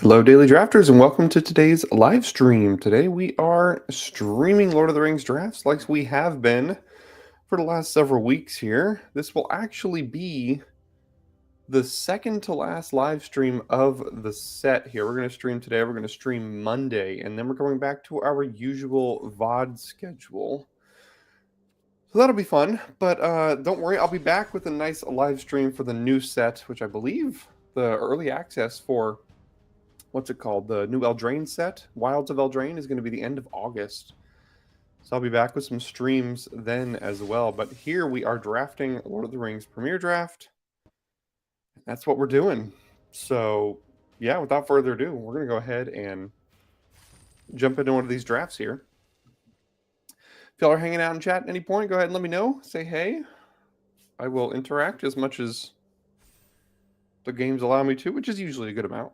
Hello, Daily Drafters, and welcome to today's live stream. Today we are streaming Lord of the Rings drafts like we have been for the last several weeks here. This will actually be the second to last live stream of the set here. We're going to stream today, we're going to stream Monday, and then we're going back to our usual VOD schedule. So that'll be fun, but don't worry, I'll be back with a nice live stream for the new set, which I believe the early access for what's it called? The new Eldraine set, Wilds of Eldraine, is going to be the end of August. So I'll be back with some streams then as well. But here we are drafting Lord of the Rings Premier Draft. That's what we're doing. So yeah, without further ado, we're going to go ahead and jump into one of these drafts here. If y'all are hanging out in chat at any point, go ahead and let me know. Say hey. I will interact as much as the games allow me to, which is usually a good amount.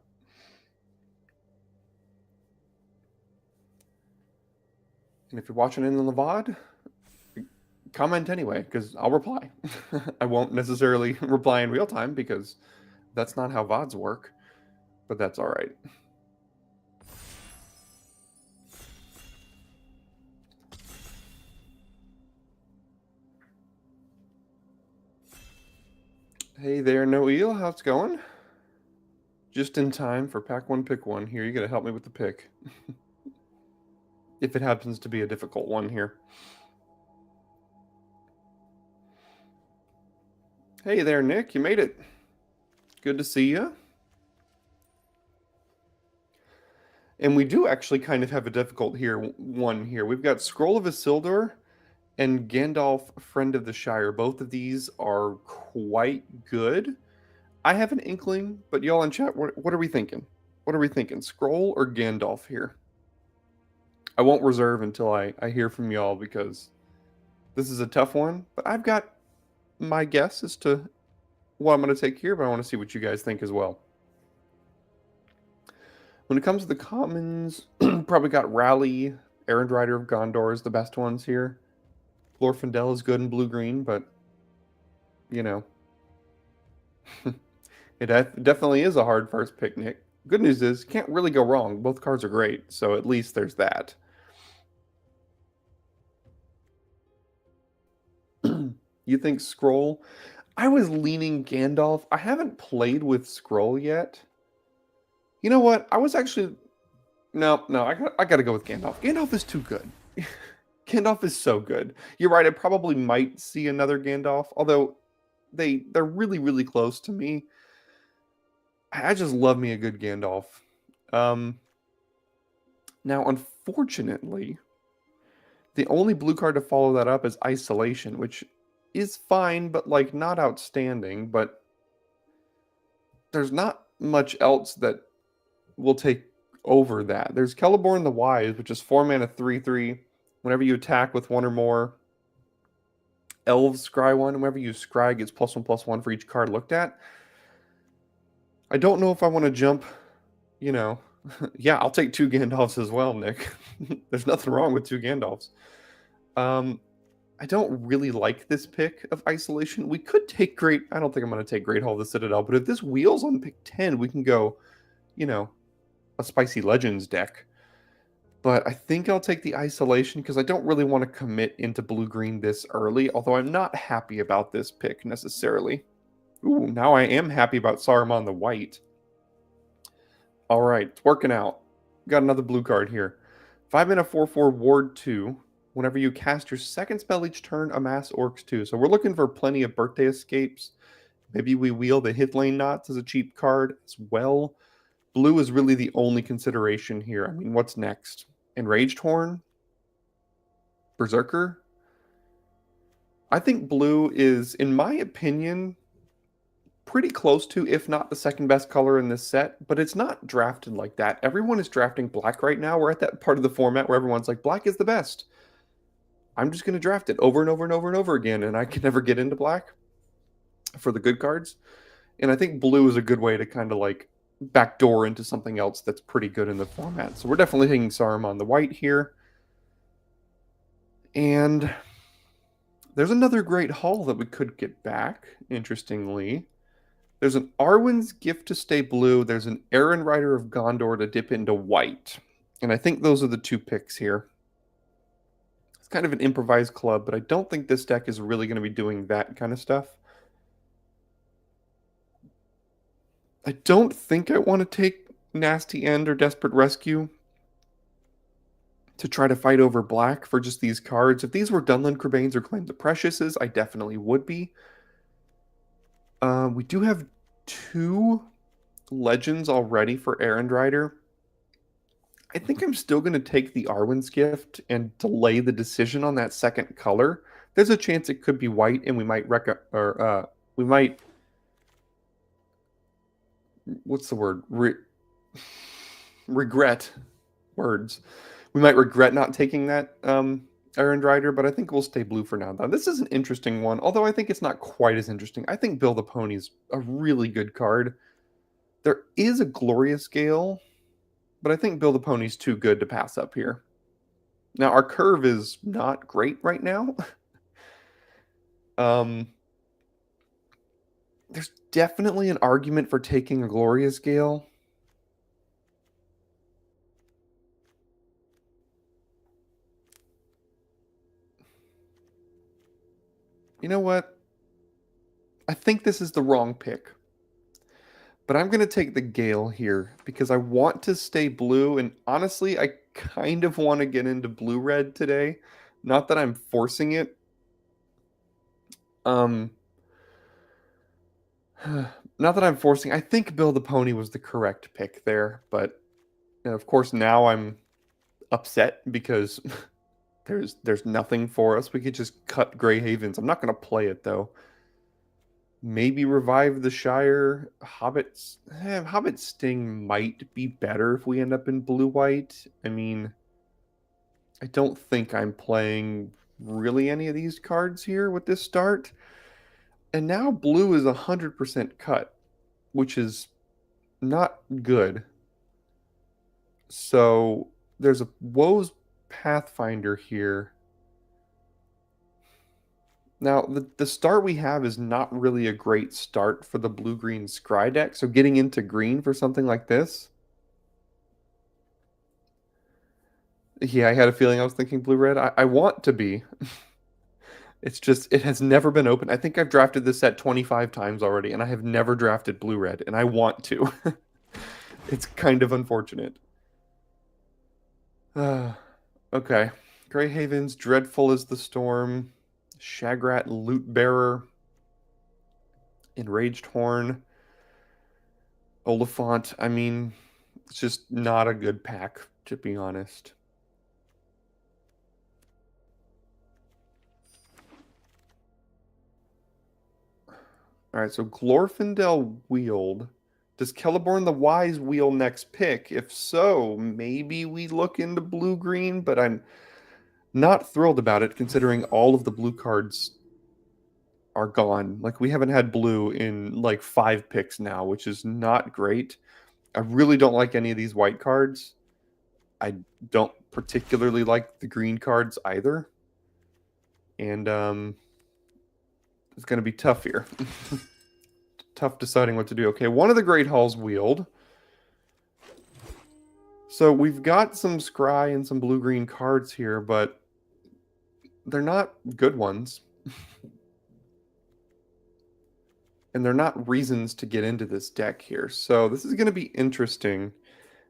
And if you're watching in the VOD, comment anyway, because I'll reply. I won't necessarily reply in real time because that's not how VODs work, but that's all right. Hey there, Noel, how's it going? Just in time for pack one, pick one. Here, you gotta help me with the pick. If it happens to be a difficult one here. Hey there, Nick, you made it. Good to see you. And we do actually kind of have a difficult one here. We've got Scroll of Isildur and Gandalf, Friend of the Shire. Both of these are quite good. I have an inkling, but y'all in chat, what are we thinking? What are we thinking? Scroll or Gandalf here? I won't reserve until I hear from y'all because this is a tough one, but I've got my guess as to what I'm going to take here, but I want to see what you guys think as well. When it comes to the commons, probably got Rally, Errand Rider of Gondor is the best ones here. Glorfindel is good in blue-green, but, you know. It definitely is a hard first pick, Nick. Good news is, can't really go wrong. Both cards are great, so at least there's that. You think Scroll? I was leaning Gandalf. I haven't played with Scroll yet. You know what? I was actually... No, I got to go with Gandalf. Gandalf is too good. Gandalf is so good. You're right, I probably might see another Gandalf, although they're really, really close to me. I just love me a good Gandalf. Now, unfortunately, the only blue card to follow that up is Isolation, which is fine, but like not outstanding. But there's not much else that will take over that. There's Celeborn the Wise, which is 4 mana 3/3. Whenever you attack with one or more elves, scry one. Whenever you scry, gets +1/+1 for each card looked at. I don't know if I want to jump, you know. Yeah, I'll take 2 Gandalfs as well, Nick. There's nothing wrong with 2 Gandalfs. I don't really like this pick of Isolation. We could take Great... I don't think I'm going to take Great Hall of the Citadel, but if this wheels on pick 10, we can go, you know, a Spicy Legends deck. But I think I'll take the Isolation because I don't really want to commit into blue-green this early, although I'm not happy about this pick necessarily. Ooh, now I am happy about Saruman the White. All right, it's working out. Got another blue card here. 5 mana 4/4 Ward 2. Whenever you cast your second spell each turn, amass Orcs 2. So we're looking for plenty of birthday escapes. Maybe we wheel the Hithlane Knots as a cheap card as well. Blue is really the only consideration here. I mean, what's next? Enraged Horn? Berserker? I think blue is, in my opinion, pretty close to, if not the second best color in this set, but it's not drafted like that. Everyone is drafting black right now. We're at that part of the format where everyone's like, black is the best. I'm just going to draft it over and over and over and over again, and I can never get into black for the good cards. And I think blue is a good way to kind of like backdoor into something else that's pretty good in the format. So we're definitely taking Saruman the White here. And there's another Great Hall that we could get back, interestingly. There's an Arwen's Gift to stay blue. There's an Errand Rider of Gondor to dip into white. And I think those are the two picks here. It's kind of an improvised club, but I don't think this deck is really going to be doing that kind of stuff. I don't think I want to take Nasty End or Desperate Rescue to try to fight over black for just these cards. If these were Dunland Crebanes or Claim the Preciouses, I definitely would be. We do have 2 legends already for Errand Rider. I think I'm still going to take the Arwen's Gift and delay the decision on that second color. There's a chance it could be white, and we might what's the word? Regret words. We might regret not taking that Errand Rider, but I think we'll stay blue for now. Now, this is an interesting one, although I think it's not quite as interesting. I think Bill the Pony's a really good card. There is a Glorious Gale, but I think Bill the Pony's too good to pass up here. Now, our curve is not great right now. There's definitely an argument for taking a Glorious Gale. You know what? I think this is the wrong pick. But I'm going to take the Gale here because I want to stay blue. And honestly, I kind of want to get into blue-red today. Not that I'm forcing it. Not that I'm forcing. I think Bill the Pony was the correct pick there. But of course, now I'm upset because there's nothing for us. We could just cut Grey Havens. I'm not going to play it, though. Maybe revive the Shire. Hobbit Sting might be better if we end up in blue-white. I mean, I don't think I'm playing really any of these cards here with this start. And now blue is 100% cut, which is not good. So there's a Woe's Pathfinder here. Now, the start we have is not really a great start for the blue-green Scry deck, so getting into green for something like this... Yeah, I had a feeling I was thinking blue-red. I want to be. It's just, it has never been open. I think I've drafted this set 25 times already, and I have never drafted blue-red, and I want to. It's kind of unfortunate. Okay. Grey Havens, Dreadful is the Storm... Shagrat, Loot Bearer, Enraged Horn, Oliphant. I mean, it's just not a good pack, to be honest. All right, so Glorfindel Wield. Does Celeborn the Wise wheel next pick? If so, maybe we look into blue-green, but I'm not thrilled about it considering all of the blue cards are gone. Like, we haven't had blue in like 5 picks now, which is not great. I really don't like any of these white cards. I don't particularly like the green cards either. And it's going to be tough here. Tough deciding what to do. Okay, one of the Great Halls wheeled. So we've got some Scry and some blue-green cards here, but they're not good ones. And they're not reasons to get into this deck here. So this is going to be interesting.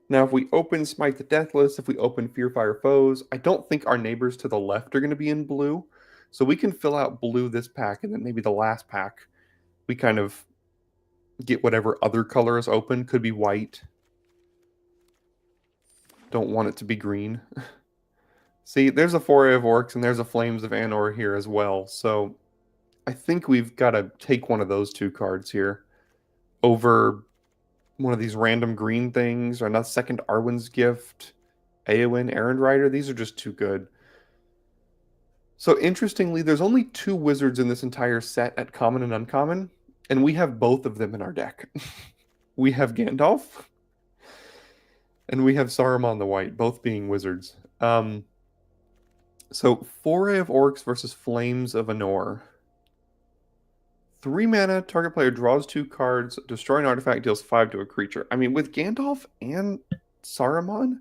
Now, if we open Smite the Deathless, if we open Fearfire Foes, I don't think our neighbors to the left are going to be in blue. So we can fill out blue this pack, and then maybe the last pack, we kind of get whatever other color is open. Could be white. Don't want it to be green. See, there's a Foray of Orcs and there's a Flames of Anor here as well. So I think we've got to take one of those 2 cards here over one of these random green things, or another second Arwen's Gift, Eowyn, Errand Rider. These are just too good. So interestingly, there's only 2 wizards in this entire set at common and uncommon, and we have both of them in our deck. We have Gandalf, and we have Saruman the White, both being wizards. So, Foray of Orcs versus Flames of Anor. 3 mana, target player draws 2 cards, destroy an artifact, deals 5 to a creature. I mean, with Gandalf and Saruman,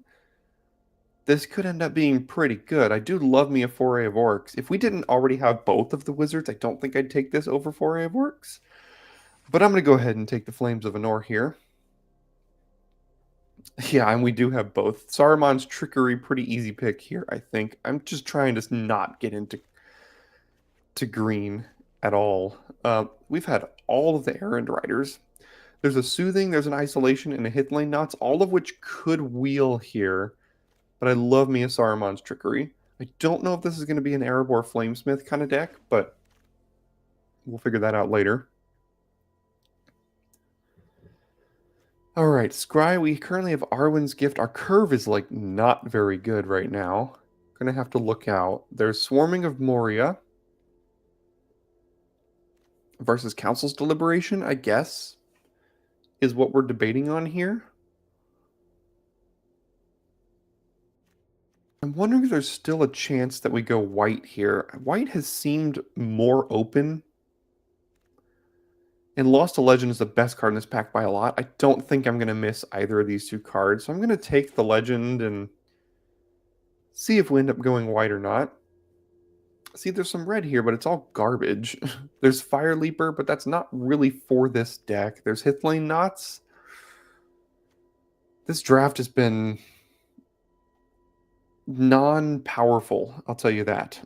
this could end up being pretty good. I do love me a Foray of Orcs. If we didn't already have both of the wizards, I don't think I'd take this over Foray of Orcs. But I'm going to go ahead and take the Flames of Anor here. Yeah, and we do have both. Saruman's Trickery, pretty easy pick here, I think. I'm just trying to not get into green at all. We've had all of the Errand Riders. There's a Soothing, there's an Isolation, and a Hithlane Knots, all of which could wheel here. But I love me a Saruman's Trickery. I don't know if this is going to be an Erebor Flamesmith kind of deck, but we'll figure that out later. All right, Scry, we currently have Arwen's Gift. Our curve is, like, not very good right now. Gonna have to look out. There's Swarming of Moria versus Council's Deliberation, I guess, is what we're debating on here. I'm wondering if there's still a chance that we go white here. White has seemed more open. And Lost to Legend is the best card in this pack by a lot. I don't think I'm going to miss either of these two cards. So I'm going to take the Legend and see if we end up going white or not. See, there's some red here, but it's all garbage. There's Fire Leaper, but that's not really for this deck. There's Hithlane Knots. This draft has been non-powerful, I'll tell you that.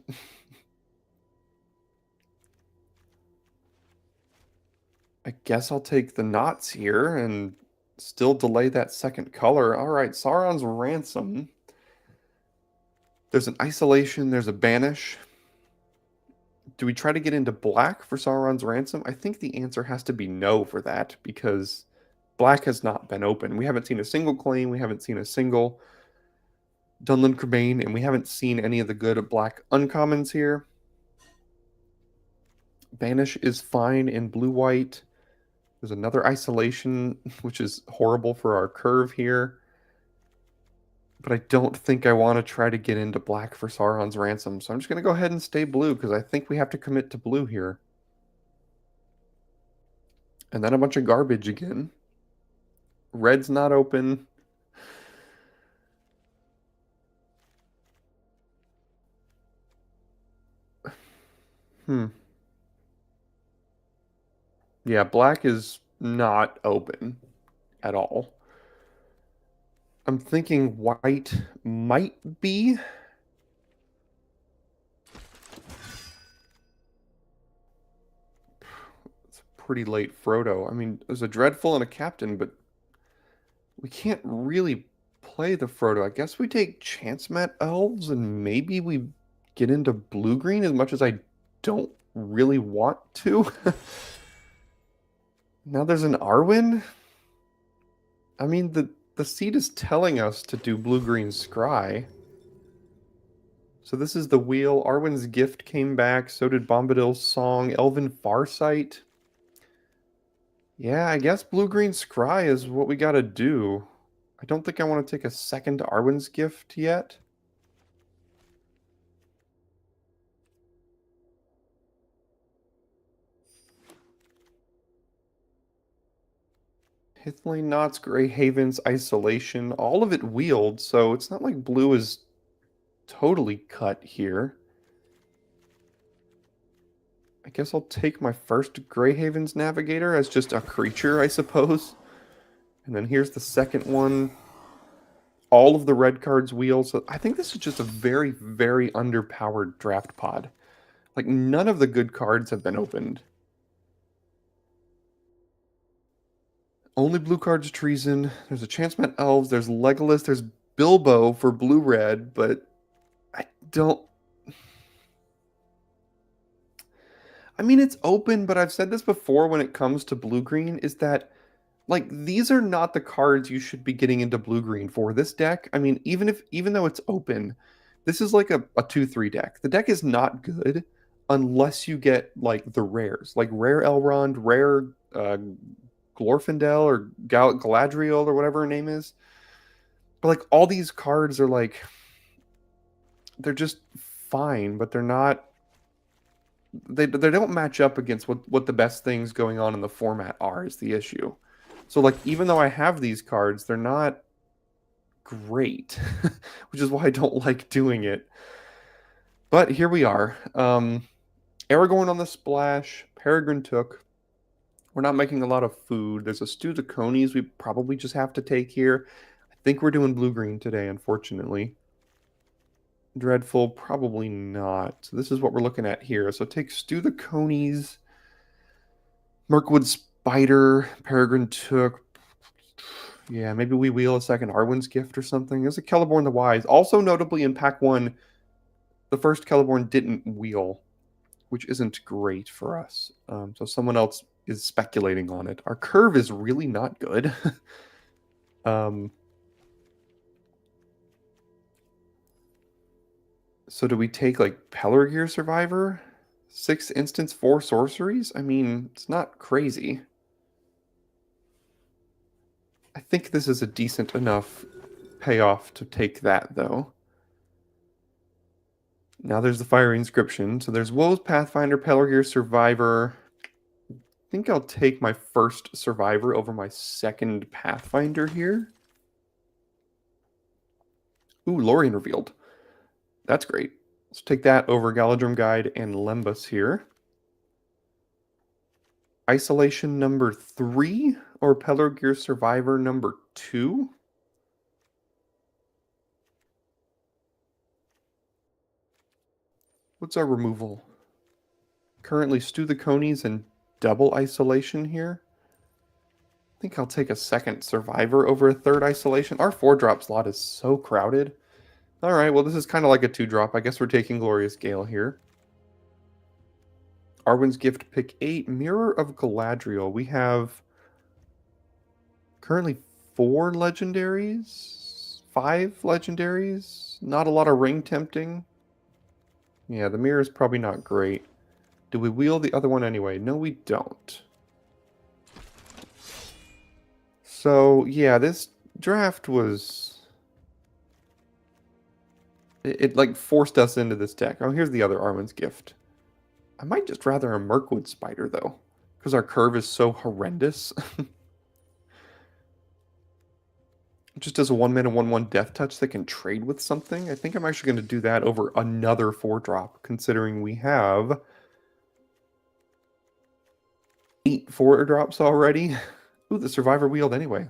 I guess I'll take the knots here and still delay that second color. All right, Sauron's Ransom. There's an Isolation, there's a Banish. Do we try to get into black for Sauron's Ransom? I think the answer has to be no for that, because black has not been open. We haven't seen a single claim, we haven't seen a single Dunland Crebain, and we haven't seen any of the good black uncommons here. Banish is fine in blue-white. There's another Isolation, which is horrible for our curve here. But I don't think I want to try to get into black for Sauron's Ransom. So I'm just going to go ahead and stay blue, because I think we have to commit to blue here. And then a bunch of garbage again. Red's not open. Yeah, black is not open at all. I'm thinking white might be. It's a pretty late Frodo. I mean, there's a Dreadful and a Captain, but we can't really play the Frodo. I guess we take Chance-Mat Elves and maybe we get into blue-green, as much as I don't really want to. Now there's an Arwen. I mean, the seed is telling us to do blue-green Scry. So this is the wheel. Arwen's Gift came back. So did Bombadil's Song. Elven Farsight. Yeah, I guess blue-green Scry is what we gotta do. I don't think I want to take a second Arwen's Gift yet. Hithlane Knots, Grey Havens, Isolation, all of it wheeled, so it's not like blue is totally cut here. I guess I'll take my first Grey Havens Navigator as just a creature, I suppose. And then here's the second one. All of the red cards wheel, so I think this is just a very, very underpowered draft pod. Like, none of the good cards have been opened. Only blue cards Treason. There's a Chance-Mat Elves. There's Legolas. There's Bilbo for blue-red, but I don't... I mean, it's open, but I've said this before when it comes to blue-green, is that, like, these are not the cards you should be getting into blue-green for. This deck, I mean, even though it's open, this is like a 2-3 deck. The deck is not good unless you get, like, the rares. Like, rare Elrond, rare Glorfindel or Galadriel or whatever her name is. But, like, all these cards are, like, they're just fine, but they're not they don't match up against what the best things going on in the format are is the issue. So like even though I have these cards, they're not great, which is why I don't like doing it. But here we are. Aragorn on the splash, Peregrine Took. We're not making a lot of food. There's a stew of conies we probably just have to take here. I think we're doing blue-green today, unfortunately. Dreadful, probably not. So this is what we're looking at here. So take Stew the Conies, Mirkwood Spider, Peregrine Took. Yeah, maybe we wheel a second Arwen's Gift or something. There's a Celeborn the Wise. Also notably in Pack 1, the first Celeborn didn't wheel, which isn't great for us. So someone else is speculating on it. Our curve is really not good. So do we take like Pelargir Survivor? 6 instants, 4 sorceries? I mean, it's not crazy. I think this is a decent enough payoff to take that, though. Now there's the Fiery Inscription. So there's Woe's Pathfinder, Pelargir Survivor. I think I'll take my first Survivor over my second Pathfinder here. Ooh, Lorien revealed. That's great. Let's take that over Galadrim Guide and Lembas here. Isolation number 3 or Pelargir Survivor number 2? What's our removal? Currently Stew the Conies and double isolation here. I think I'll take a second Survivor over a third isolation. Our 4-drop slot is so crowded. Alright, well this is kind of like a 2-drop. I guess we're taking Glorious Gale here. Arwen's Gift, pick 8. Mirror of Galadriel. We have currently 4 legendaries? 5 legendaries? Not a lot of ring tempting. Yeah, the mirror is probably not great. Do we wheel the other one anyway? No, we don't. So, yeah, this draft was... It like, forced us into this deck. Oh, here's the other Arwen's Gift. I might just rather a Mirkwood Spider, though, because our curve is so horrendous. Just as a 1-mana 1/1 Death Touch that can trade with something. I think I'm actually going to do that over another 4-drop, considering we have 8 4-drops already. Ooh, the Survivor wheeled anyway.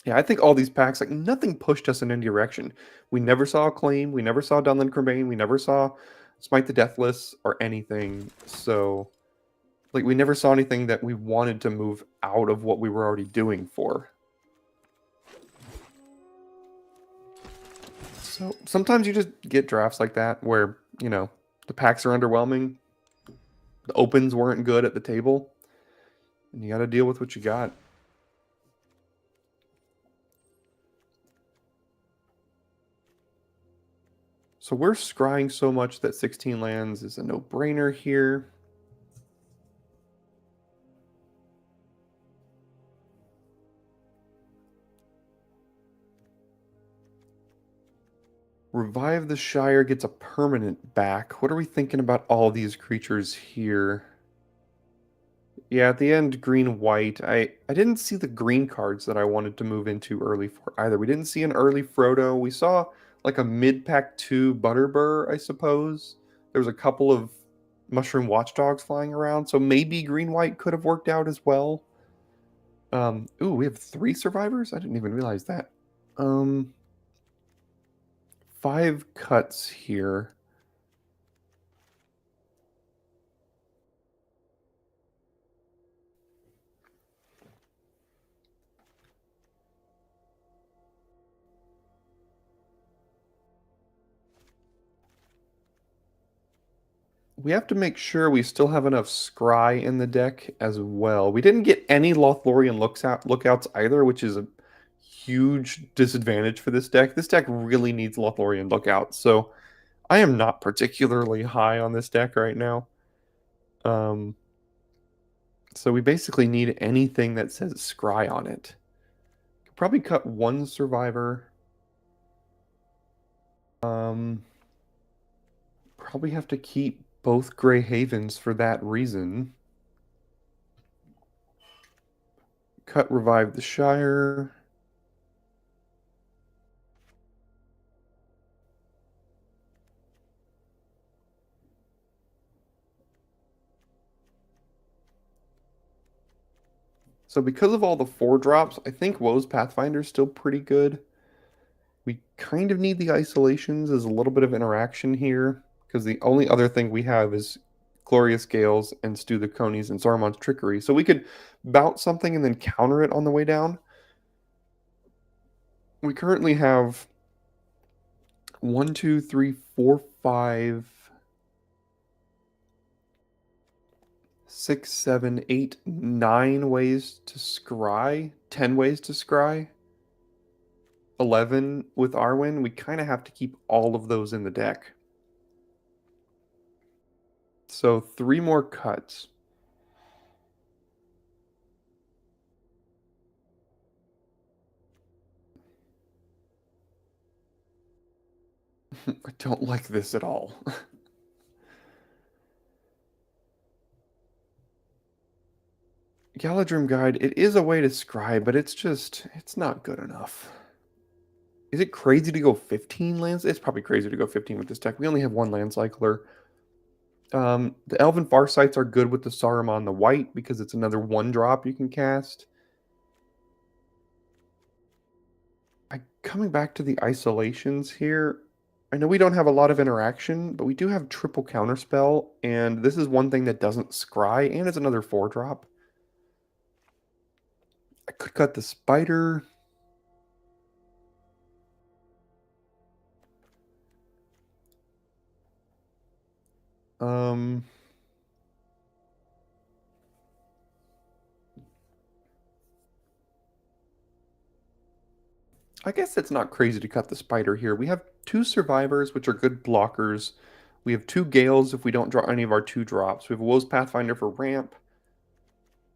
Yeah, I think all these packs, like, nothing pushed us in any direction. We never saw Acclaim, we never saw Dunland Cremain, we never saw Smite the Deathless or anything. So, like, we never saw anything that we wanted to move out of what we were already doing for. So sometimes you just get drafts like that where, you know, the packs are underwhelming. The opens weren't good at the table. And you got to deal with what you got. So we're scrying so much that 16 lands is a no-brainer here. Revive the Shire gets a permanent back. What are we thinking about all these creatures here? Yeah, at the end, green-white. I didn't see the green cards that I wanted to move into early for either. We didn't see an early Frodo. We saw like a mid-pack 2 Butterbur, I suppose. There was a couple of Mushroom Watchdogs flying around, so maybe green-white could have worked out as well. Ooh, we have 3 survivors? I didn't even realize that. 5 cuts here. We have to make sure we still have enough Scry in the deck as well. We didn't get any Lothlorien lookouts either, which is a huge disadvantage for this deck. This deck really needs Lothlorien lookouts, so I am not particularly high on this deck right now. So we basically need anything that says Scry on it. Could probably cut 1 Survivor. Probably have to keep both Grey Havens for that reason. Cut, revive the Shire. So because of all the 4-drops, I think Woe's Pathfinder is still pretty good. We kind of need the isolations as a little bit of interaction here, because the only other thing we have is Glorious Gales and Stew the Conies and Saruman's Trickery. So we could bounce something and then counter it on the way down. We currently have 1, 2, 3, 4, 5, 6, 7, 8, 9 ways to scry, 10 ways to scry, 11 with Arwen. We kind of have to keep all of those in the deck. So 3 more cuts. I don't like this at all. Galadrim Guide, it is a way to scry, but it's not good enough. Is it crazy to go 15 lands? It's probably crazy to go 15 with this deck. We only have 1 land cycler. The Elven Farsights are good with the Saruman the white because it's another 1-drop you can cast. Coming back to the isolations here, I know we don't have a lot of interaction, but we do have triple counterspell, and this is one thing that doesn't scry, and it's another 4-drop. I could cut the spider. I guess it's not crazy to cut the spider here. We have 2 survivors, which are good blockers. We have 2 Gales if we don't draw any of our 2-drops. We have Woe's Pathfinder for ramp.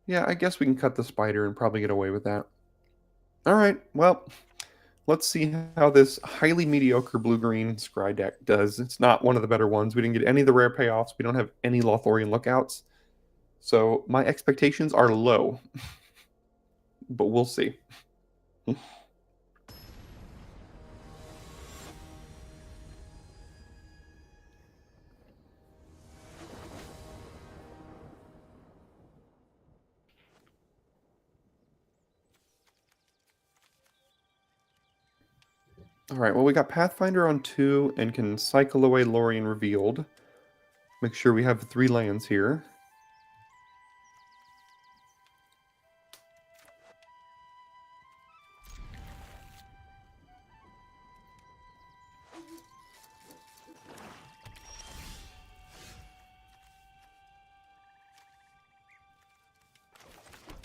Yeah, I guess we can cut the spider and probably get away with that. Alright, well, let's see how this highly mediocre blue-green scry deck does. It's not one of the better ones. We didn't get any of the rare payoffs. We don't have any Lothlorien lookouts. So my expectations are low. But we'll see. Alright, well we got Pathfinder on 2 and can cycle away Lorien Revealed. Make sure we have 3 lands here.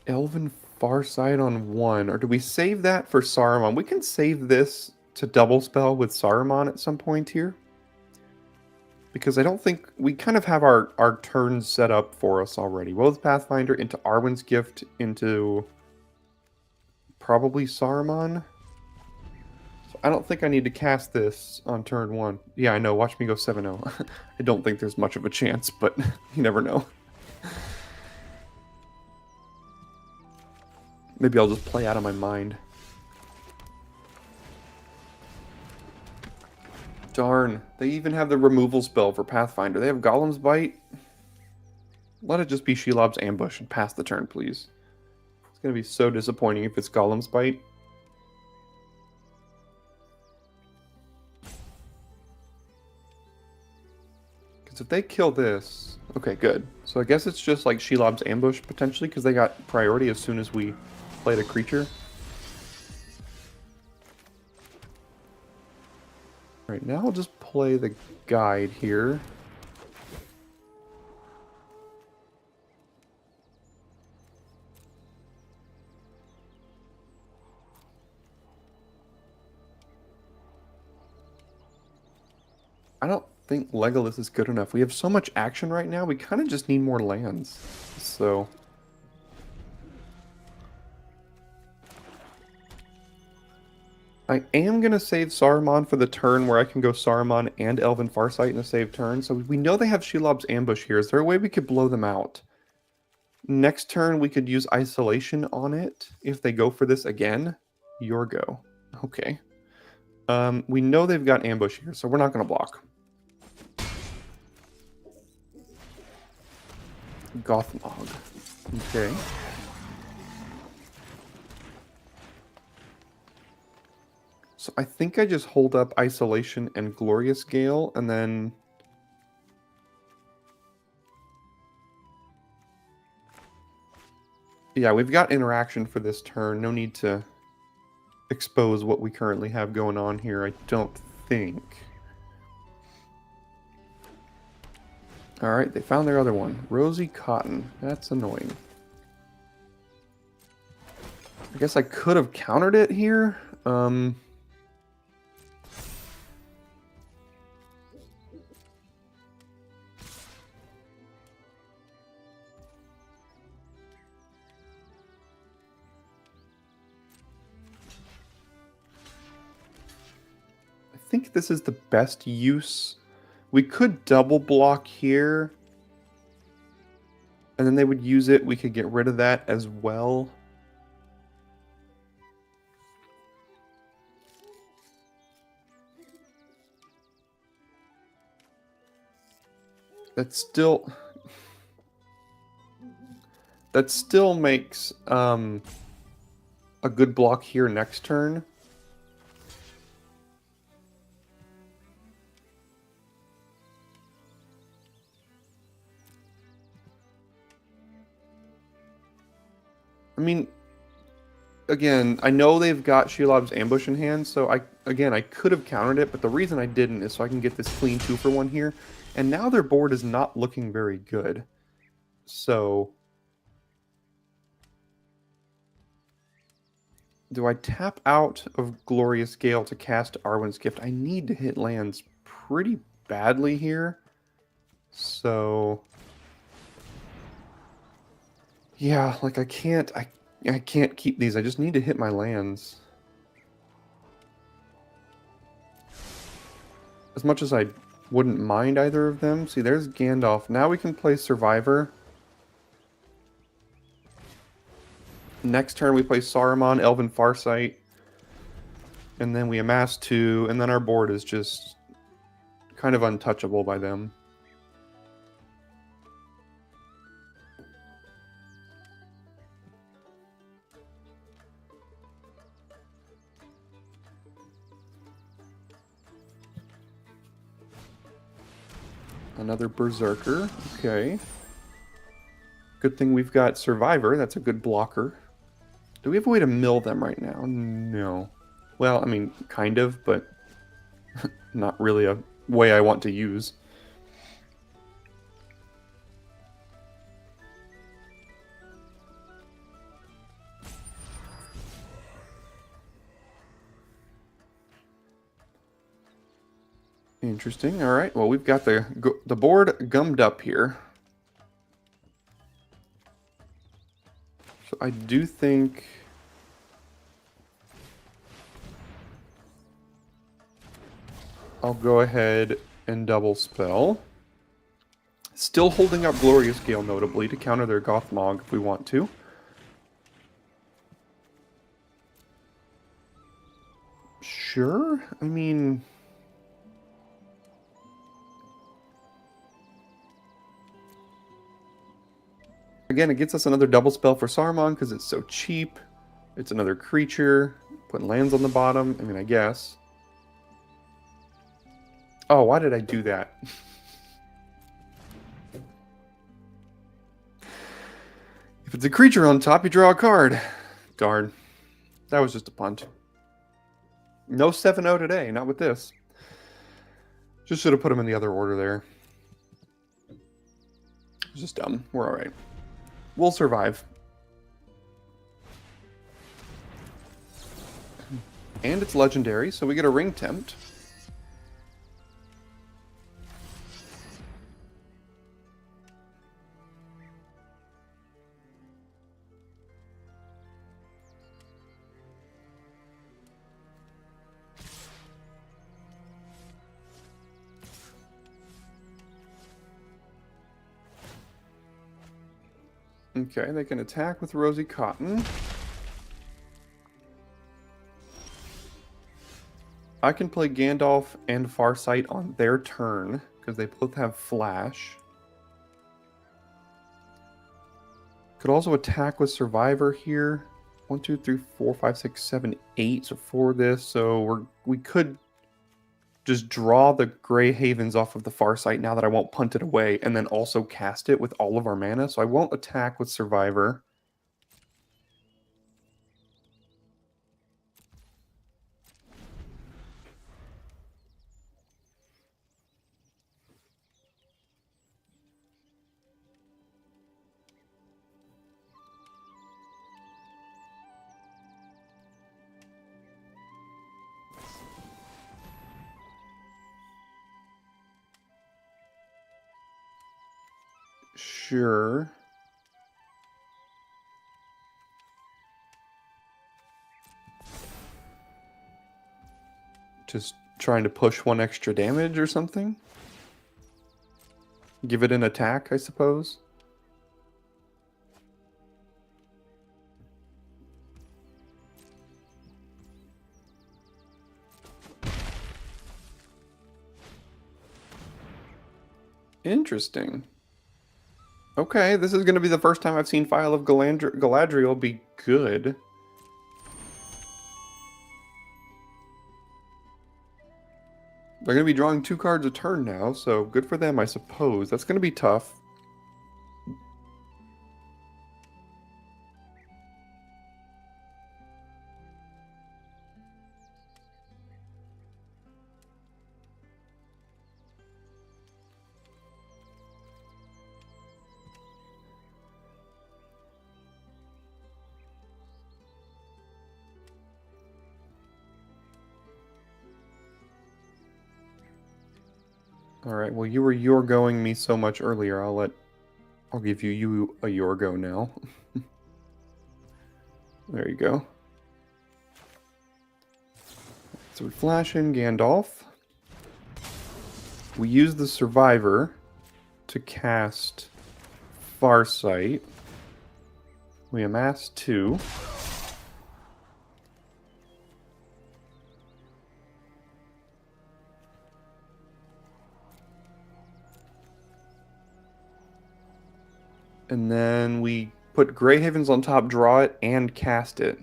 Elven Farsight on 1. Or do we save that for Saruman? We can save this to double spell with Saruman at some point here. Because I don't think... We kind of have our turns set up for us already. Woe's Pathfinder into Arwen's Gift into... probably Saruman. So I don't think I need to cast this on turn 1. Yeah, I know. Watch me go 7-0. I don't think there's much of a chance, but you never know. Maybe I'll just play out of my mind. Darn, they even have the removal spell for Pathfinder. They have Golem's Bite. Let it just be Shelob's Ambush and pass the turn, please. It's going to be so disappointing if it's Golem's Bite. Because if they kill this... Okay, good. So I guess it's just like Shelob's Ambush, potentially, because they got priority as soon as we played a creature. Alright, now I'll just play the guide here. I don't think Legolas is good enough. We have so much action right now, we kind of just need more lands. So... I am going to save Saruman for the turn where I can go Saruman and Elven Farsight in a save turn. So we know they have Shelob's Ambush here. Is there a way we could blow them out? Next turn, we could use Isolation on it. If they go for this again, your go. Okay. We know they've got Ambush here, so we're not going to block. Gothmog. Okay. So I think I just hold up Isolation and Glorious Gale, and then... Yeah, we've got interaction for this turn. No need to expose what we currently have going on here, I don't think. Alright, they found their other one. Rosy Cotton. That's annoying. I guess I could have countered it here. I think this is the best use. We could double block here. And then they would use it. We could get rid of that as well. That still makes a good block here next turn. I mean, again, I know they've got Shelob's Ambush in hand, so I could have countered it, but the reason I didn't is so I can get this clean 2-for-1 here. And now their board is not looking very good. So... do I tap out of Glorious Gale to cast Arwen's Gift? I need to hit lands pretty badly here. So... yeah, like I can't keep these. I just need to hit my lands. As much as I wouldn't mind either of them. See, there's Gandalf. Now we can play Survivor. Next turn we play Saruman, Elven Farsight. And then we amass 2, and then our board is just kind of untouchable by them. Another Berserker. Okay. Good thing we've got Survivor. That's a good blocker. Do we have a way to mill them right now? No. Well, I mean, kind of, but not really a way I want to use. Interesting. All right. Well, we've got the board gummed up here. So I do think... I'll go ahead and double spell. Still holding up Glorious Gale, notably, to counter their Gothmog if we want to. Sure. I mean... again, it gets us another double spell for Saruman because it's so cheap. It's another creature. Putting lands on the bottom. I mean, I guess. Oh, why did I do that? If it's a creature on top, you draw a card. Darn. That was just a punt. No 7-0 today, not with this. Just should have put him in the other order there. It's just dumb. We're alright. We'll survive. And it's legendary, so we get a Ring Tempt. Okay, they can attack with Rosy Cotton. I can play Gandalf and Farsight on their turn, because they both have Flash. Could also attack with Survivor here. 1, 2, 3, 4, 5, 6, 7, 8. So 4 this. So we could just draw the Grey Havens off of the Farsight now that I won't punt it away, and then also cast it with all of our mana. So I won't attack with Survivor. Sure. Just trying to push 1 extra damage or something? Give it an attack, I suppose? Interesting. Okay, this is going to be the first time I've seen Phial of Galadriel be good. They're going to be drawing 2 cards a turn now, so good for them, I suppose. That's going to be tough. Alright, well you were Yorgoing me so much earlier, I'll give you a Yorgo now. There you go. So we flash in Gandalf. We use the Survivor to cast Farsight. We amass 2. And then we put Grey Havens on top, draw it, and cast it.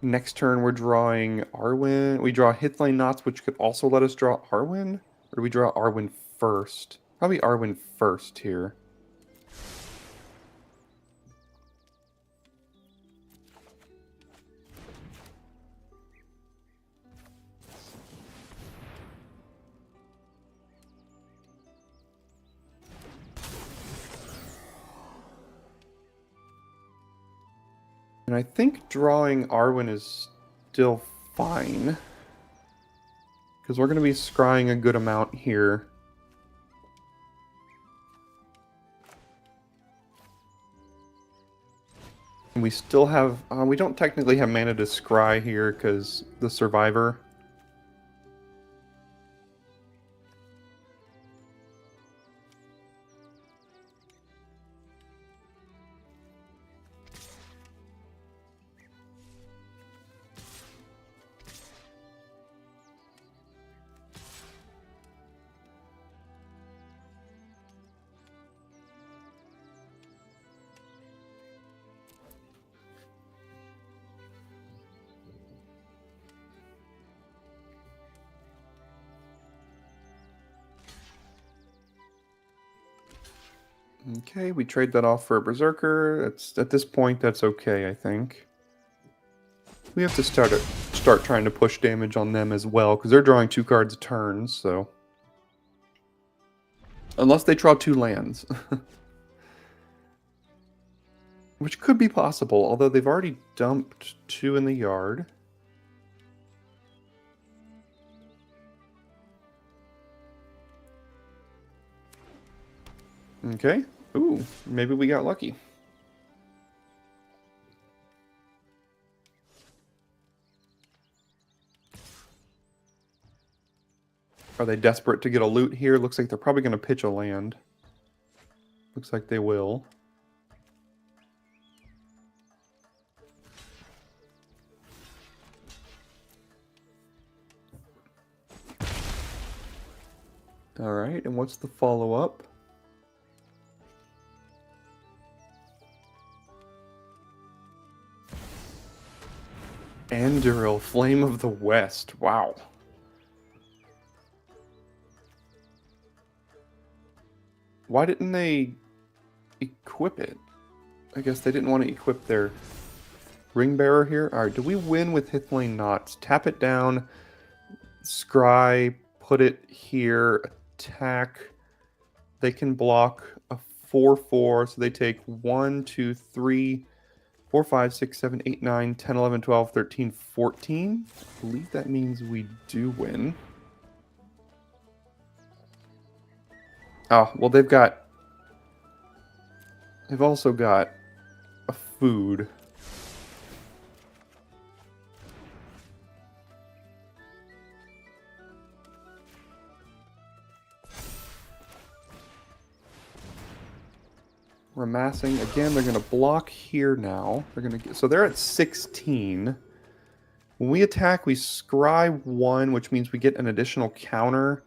Next turn we're drawing Arwen. We draw Hithlane Knots, which could also let us draw Arwen? Or do we draw Arwen first? Probably Arwen first here. And I think drawing Arwen is still fine. Because we're going to be scrying a good amount here. And we still have... we don't technically have mana to scry here because the Survivor. Okay, we trade that off for a Berserker. At this point, that's okay, I think. We have to start trying to push damage on them as well, because they're drawing 2 cards a turn, so... Unless they draw 2 lands. Which could be possible, although they've already dumped 2 in the yard. Okay. Ooh, maybe we got lucky. Are they desperate to get a loot here? Looks like they're probably going to pitch a land. Looks like they will. All right, and what's the follow-up? Anduril, Flame of the West. Wow. Why didn't they equip it? I guess they didn't want to equip their Ring Bearer here. All right, do we win with Hithlane Knots? Tap it down, scry, put it here, attack. They can block a 4/4, so they take 1, 2, 3, 4, 5, 6, 7, 8, 9, 10, 11, 12, 13, 14. I believe that means we do win. Oh, well, they've also got a food. We're amassing. Again, they're going to block here now. So they're at 16. When we attack, we scry 1, which means we get an additional counter.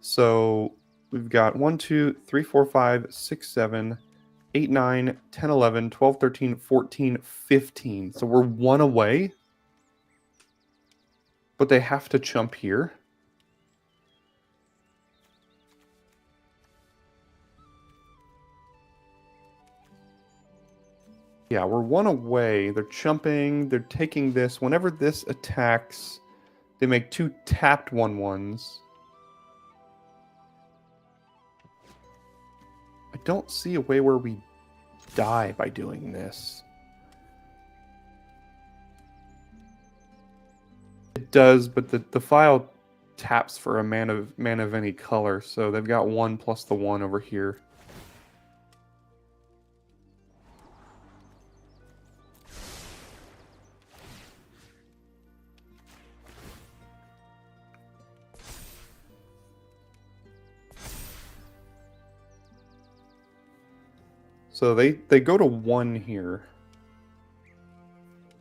So we've got 1, 2, 3, 4, 5, 6, 7, 8, 9, 10, 11, 12, 13, 14, 15. So we're 1 away. But they have to chump here. Yeah, we're 1 away. They're chumping. They're taking this. Whenever this attacks, they make 2 tapped 1/1s. I don't see a way where we die by doing this. It does, but the file taps for a mana of any color, so they've got 1 plus the 1 over here. So they go to 1 here.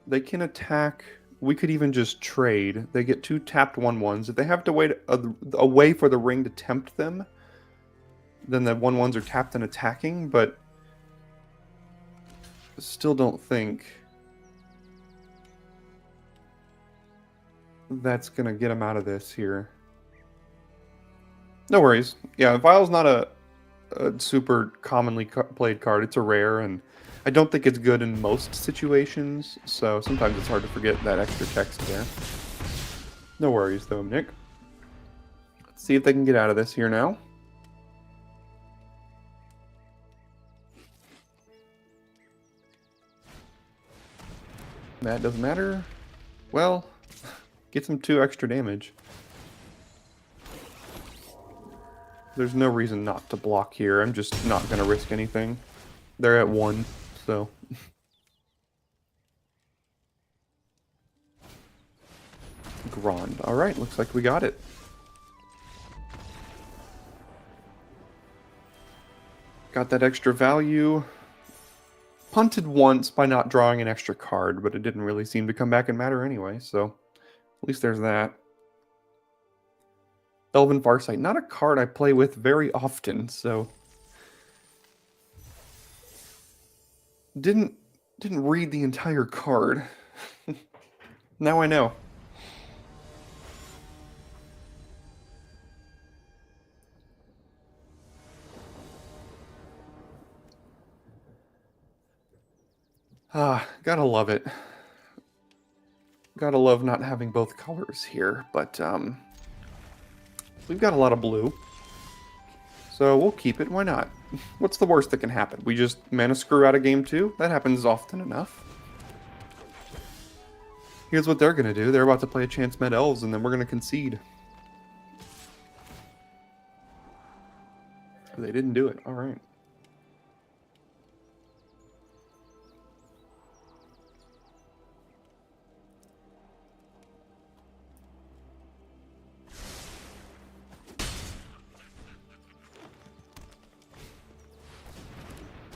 They can attack. We could even just trade. They get 2 tapped 1/1s. If they have to wait a way for the ring to tempt them, then the 1/1s are tapped and attacking, but still don't think that's going to get them out of this here. No worries. Yeah, Vile's not a super commonly played card. It's a rare, and I don't think it's good in most situations, so sometimes it's hard to forget that extra text there. No worries, though, Nick. Let's see if they can get out of this here now. That doesn't matter. Well, gets them 2 extra damage. There's no reason not to block here. I'm just not going to risk anything. They're at 1, so... Grand. Alright, looks like we got it. Got that extra value. Punted once by not drawing an extra card, but it didn't really seem to come back and matter anyway, so at least there's that. Elven Farsight, not a card I play with very often, so didn't read the entire card. Now I know. Ah, gotta love it. Gotta love not having both colors here, but we've got a lot of blue. So we'll keep it, why not? What's the worst that can happen? We just mana screw out of game 2? That happens often enough. Here's what they're gonna do. They're about to play a Chance Med Elves, and then we're gonna concede. They didn't do it, alright.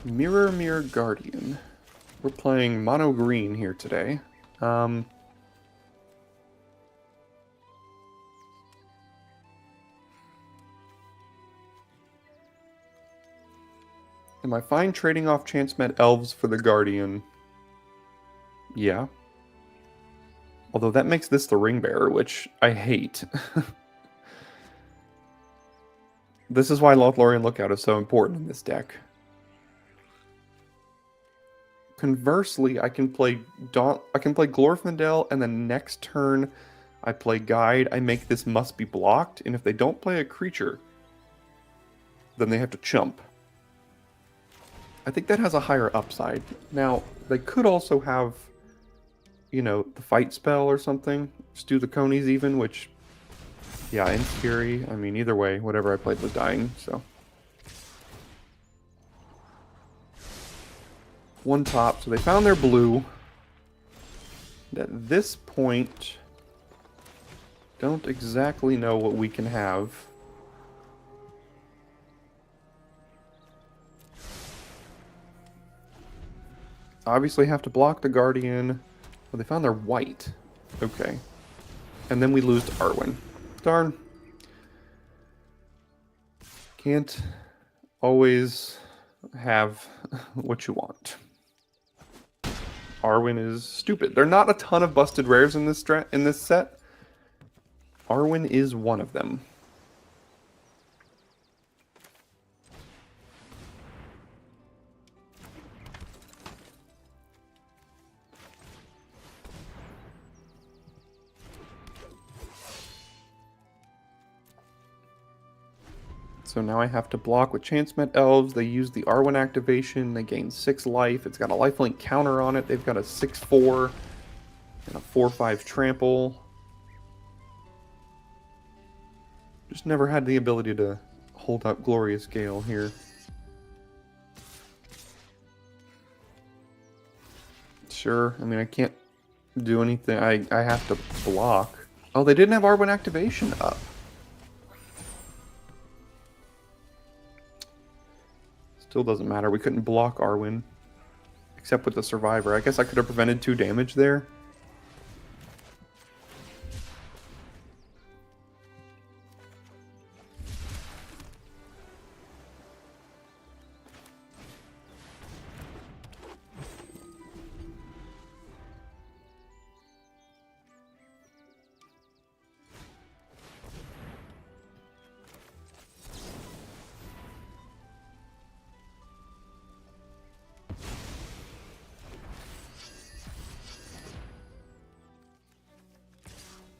Mirror Guardian. We're playing mono green here today. Am I fine trading off Chance-Met Elves for the Guardian? Yeah. Although that makes this the Ring Bearer, which I hate. This is why Lothlorien Lookout is so important in this deck. Conversely, I can play Glorfindel, and then next turn I play Guide. I make this must be blocked, and if they don't play a creature, then they have to chump. I think that has a higher upside. Now, they could also have, you know, the fight spell or something. Just do the conies even, which, yeah, in theory, I mean, either way, whatever I played was dying, so. One top, so they found their blue. At this point, don't exactly know what we can have. Obviously have to block the Guardian. Well, they found their white. Okay. And then we lose to Arwen. Darn. Can't always have what you want. Arwen is stupid. There are not a ton of busted rares in this set. Arwen is one of them. So now I have to block with Chance-Met Elves. They use the Arwen activation. They gain 6 life. It's got a lifelink counter on it. They've got a 6/4 and a 4/5 trample. Just never had the ability to hold up Glorious Gale here. Sure, I mean, I can't do anything. I have to block. Oh, they didn't have Arwen activation up. Still doesn't matter. We couldn't block Arwen. Except with the Survivor. I guess I could have prevented 2 damage there.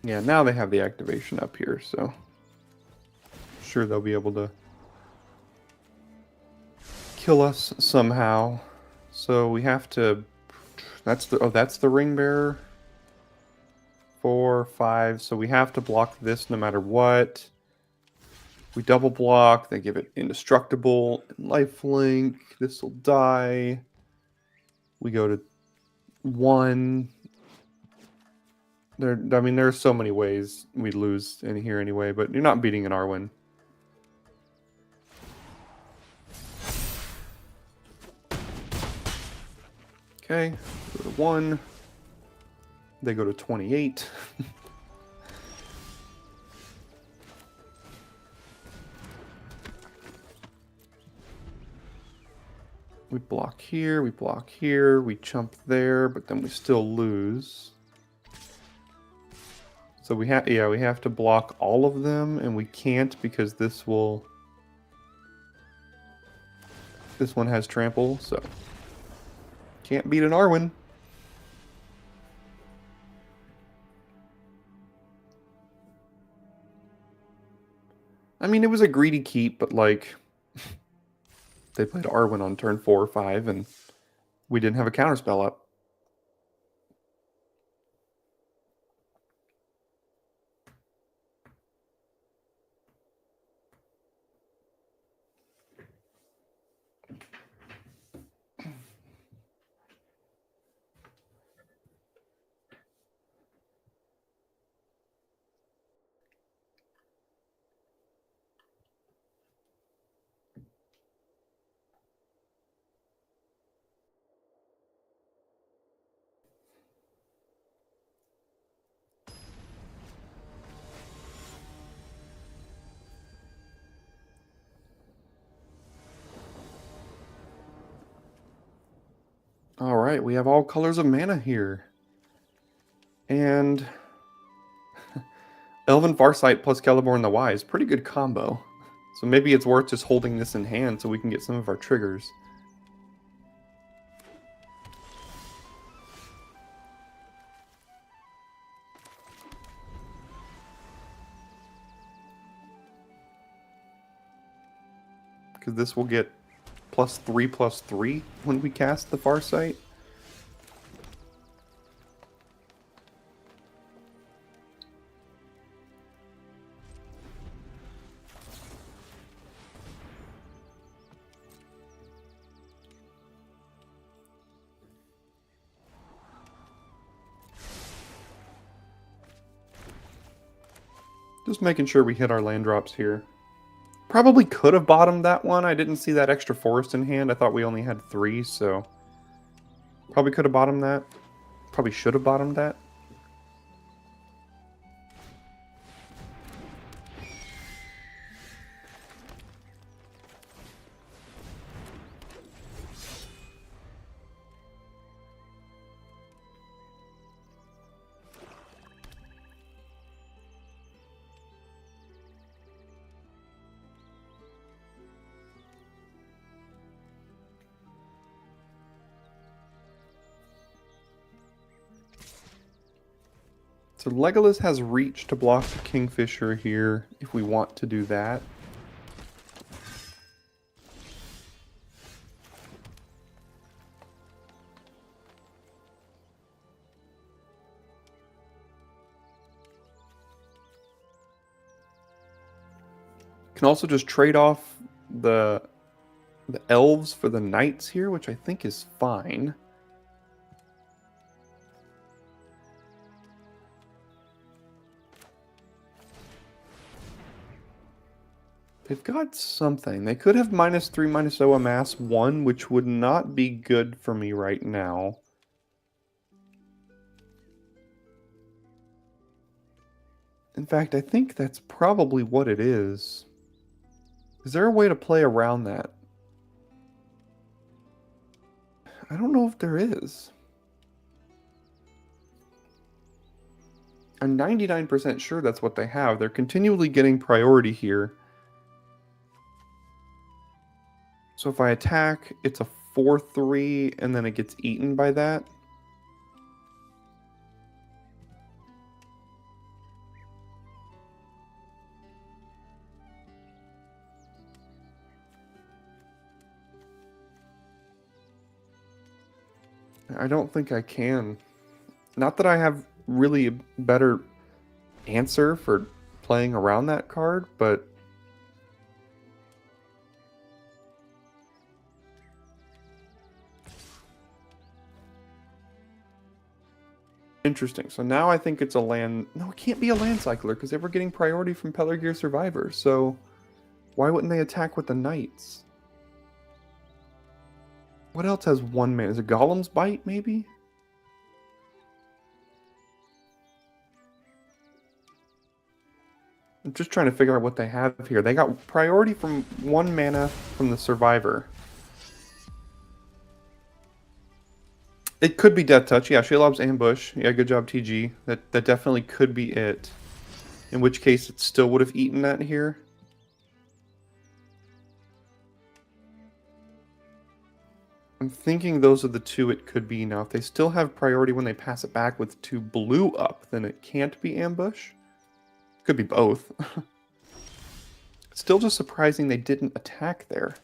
Yeah, now they have the activation up here, so I'm sure they'll be able to kill us somehow. So we have to. That's the Ring Bearer. 4, 5. So we have to block this no matter what. We double block. They give it indestructible and lifelink. This will die. We go to 1. I mean, there are so many ways we lose in here anyway, but you're not beating an Arwen. Okay, go to 1. They go to 28. We block here, we chump there, but then we still lose. So we have to block all of them, and we can't because this one has trample, so can't beat an Arwen. I mean, it was a greedy keep, but like they played Arwen on turn 4 or 5, and we didn't have a counterspell up. All right, we have all colors of mana here. And Elven Farsight plus Celeborn the Wise, pretty good combo. So maybe it's worth just holding this in hand so we can get some of our triggers. Because this will get +3/+3 when we cast the Farsight. Just making sure we hit our land drops here. Probably could have bottomed that one. I didn't see that extra forest in hand. I thought we only had 3, so... Probably could have bottomed that. Probably should have bottomed that. So Legolas has reach to block the Kingfisher here, if we want to do that. Can also just trade off the elves for the knights here, which I think is fine. They've got something. They could have -3, -0 amass 1, which would not be good for me right now. In fact, I think that's probably what it is. Is there a way to play around that? I don't know if there is. I'm 99% sure that's what they have. They're continually getting priority here. So if I attack, it's a 4/3, and then it gets eaten by that. I don't think I can. Not that I have really a better answer for playing around that card, but... Interesting. So now I think it's a land... No, it can't be a land cycler, because they were getting priority from Pelargir Survivor, so... Why wouldn't they attack with the Knights? What else has 1 mana? Is it Golem's Bite, maybe? I'm just trying to figure out what they have here. They got priority from 1 mana from the Survivor. It could be Death Touch. Yeah, Shelob's Ambush. Yeah, good job, TG. That definitely could be it. In which case, it still would have eaten that here. I'm thinking those are the 2 it could be now. If they still have priority when they pass it back with 2 blue up, then it can't be Ambush. Could be both. Still just surprising they didn't attack there.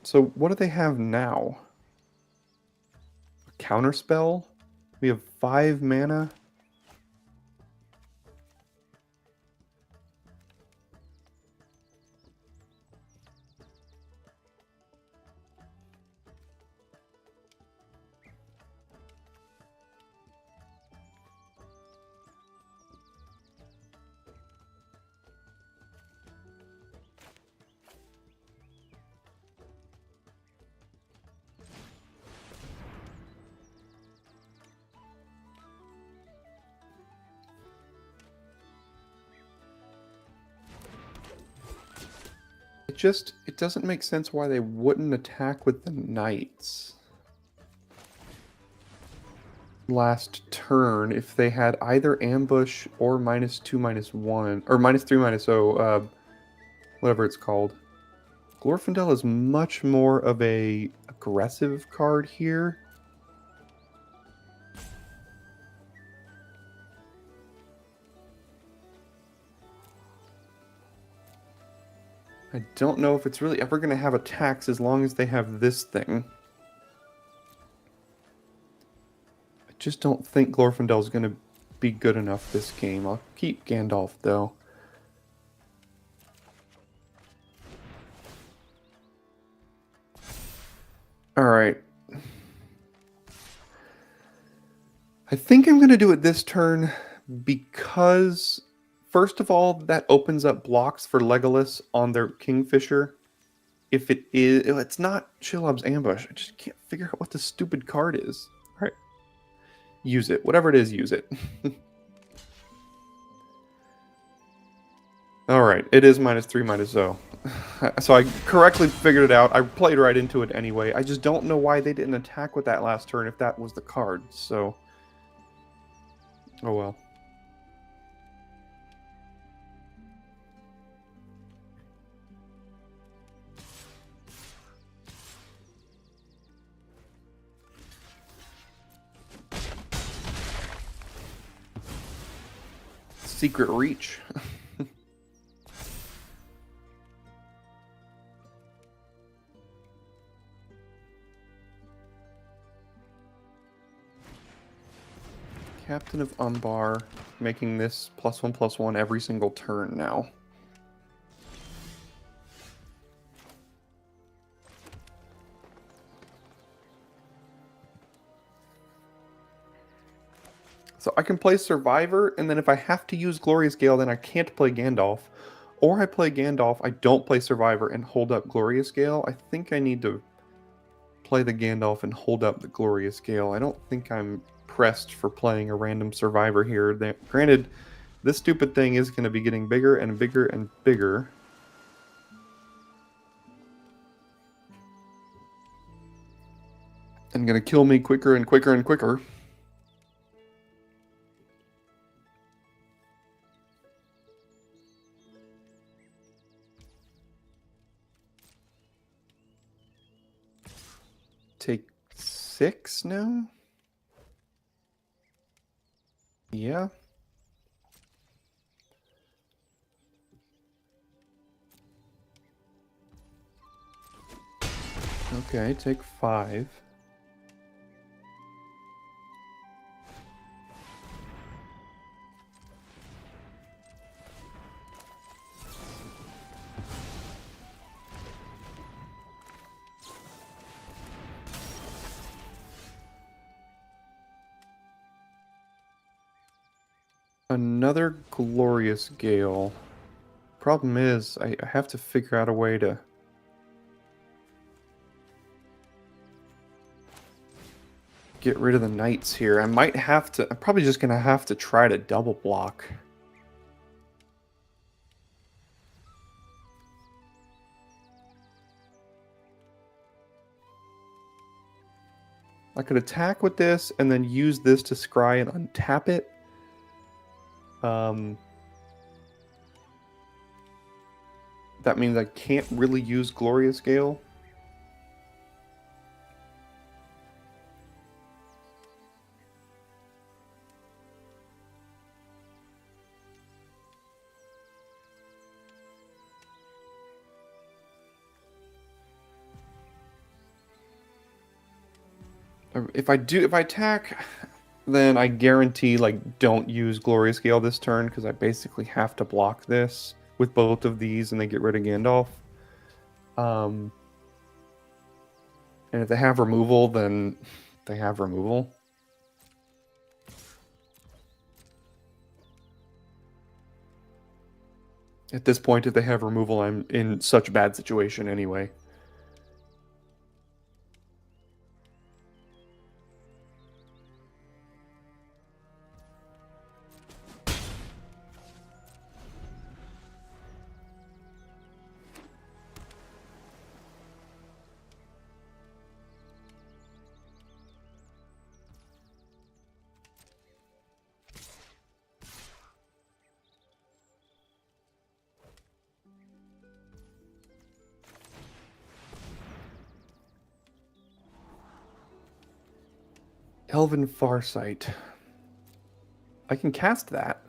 So what do they have now? A counterspell? We have 5 mana. it doesn't make sense why they wouldn't attack with the knights last turn if they had either ambush or -2/-1 or -3/-0, whatever it's called. Glorfindel is much more of a aggressive card here. I don't know if it's really ever going to have attacks as long as they have this thing. I just don't think Glorfindel is going to be good enough this game. I'll keep Gandalf, though. Alright. I think I'm going to do it this turn because, first of all, that opens up blocks for Legolas on their Kingfisher. If it is... It's not Shelob's Ambush. I just can't figure out what the stupid card is. Alright. Use it. Whatever it is, use it. Alright, it is -3/-0. So I correctly figured it out. I played right into it anyway. I just don't know why they didn't attack with that last turn if that was the card, so... Oh well. Secret Reach. Captain of Umbar, making this +1/+1 every single turn now. So I can play Survivor, and then if I have to use Glorious Gale, then I can't play Gandalf. Or I play Gandalf, I don't play Survivor, and hold up Glorious Gale. I think I need to play the Gandalf and hold up the Glorious Gale. I don't think I'm pressed for playing a random Survivor here. Granted, this stupid thing is going to be getting bigger and bigger and bigger. And going to kill me quicker and quicker and quicker. Take 6 now? Yeah. Okay, take 5. Another Glorious Gale. Problem is, I have to figure out a way to... get rid of the knights here. I might have to... I'm probably just going to have to try to double block. I could attack with this and then use this to scry and untap it. That means I can't really use Glorious Gale. If I attack, then I guarantee, like, don't use Glorious Gale this turn, because I basically have to block this with both of these, and they get rid of Gandalf. And if they have removal, then they have removal. At this point, if they have removal, I'm in such a bad situation anyway. Elven Farsight. I can cast that.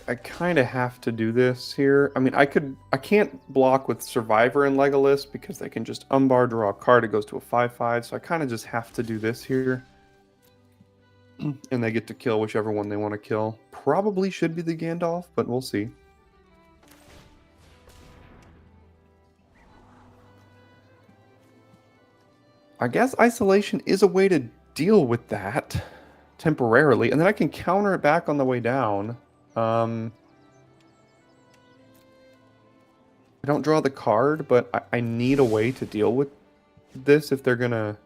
I kind of have to do this here. I mean, I can't block with Survivor and Legolas because they can just Umbar, draw a card, it goes to a 5/5, so I kind of just have to do this here. And they get to kill whichever one they want to kill. Probably should be the Gandalf, but we'll see. I guess Isolation is a way to deal with that temporarily, and then I can counter it back on the way down. I don't draw the card, but I need a way to deal with this if they're gonna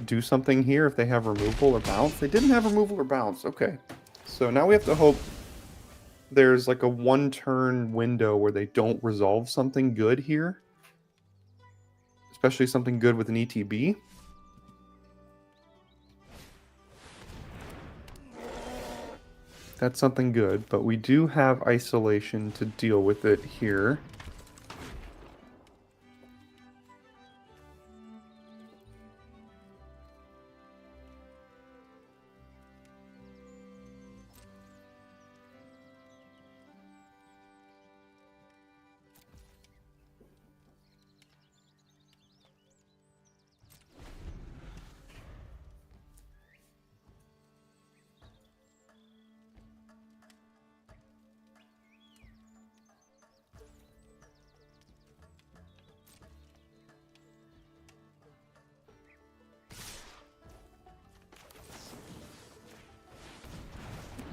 do something here. If they have removal or bounce, they didn't have removal or bounce. Okay, so now we have to hope there's like a 1-turn window where they don't resolve something good here, especially something good with an ETB. That's something good, but we do have Isolation to deal with it here.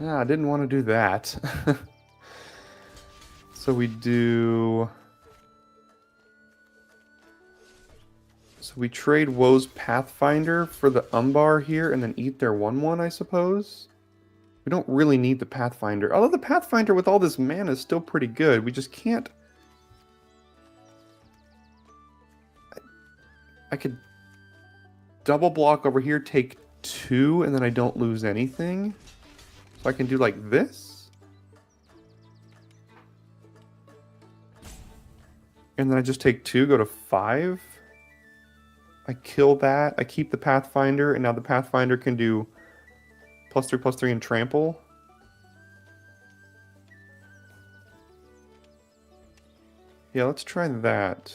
Yeah, I didn't want to do that. So we do... So we trade Woe's Pathfinder for the Umbar here and then eat their 1/1, I suppose? We don't really need the Pathfinder. Although the Pathfinder with all this mana is still pretty good. We just can't... I could double block over here, take 2, and then I don't lose anything. So I can do like this. And then I just take 2, go to 5. I kill that. I keep the Pathfinder, and now the Pathfinder can do +3/+3 and trample. Yeah, let's try that.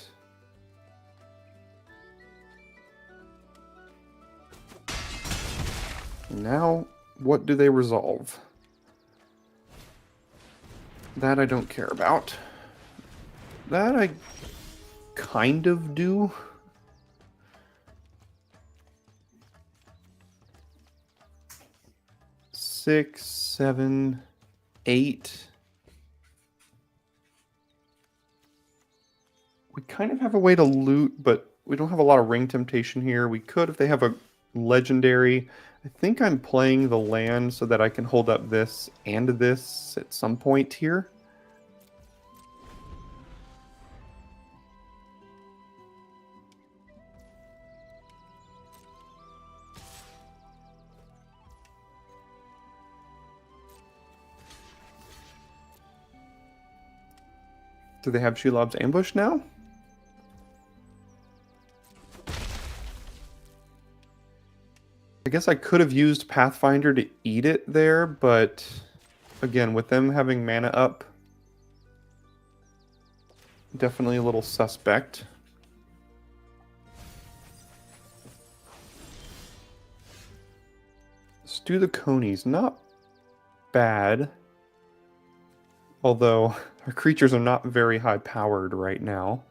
Now, what do they resolve? That I don't care about. That I kind of do. Six, 7, 8. We kind of have a way to loot, but we don't have a lot of ring temptation here. We could if they have a legendary. I think I'm playing the land so that I can hold up this and this at some point here. Do they have Shelob's Ambush now? I guess I could have used Pathfinder to eat it there, but again, with them having mana up, definitely a little suspect. Stew the Conies, not bad. Although, our creatures are not very high powered right now.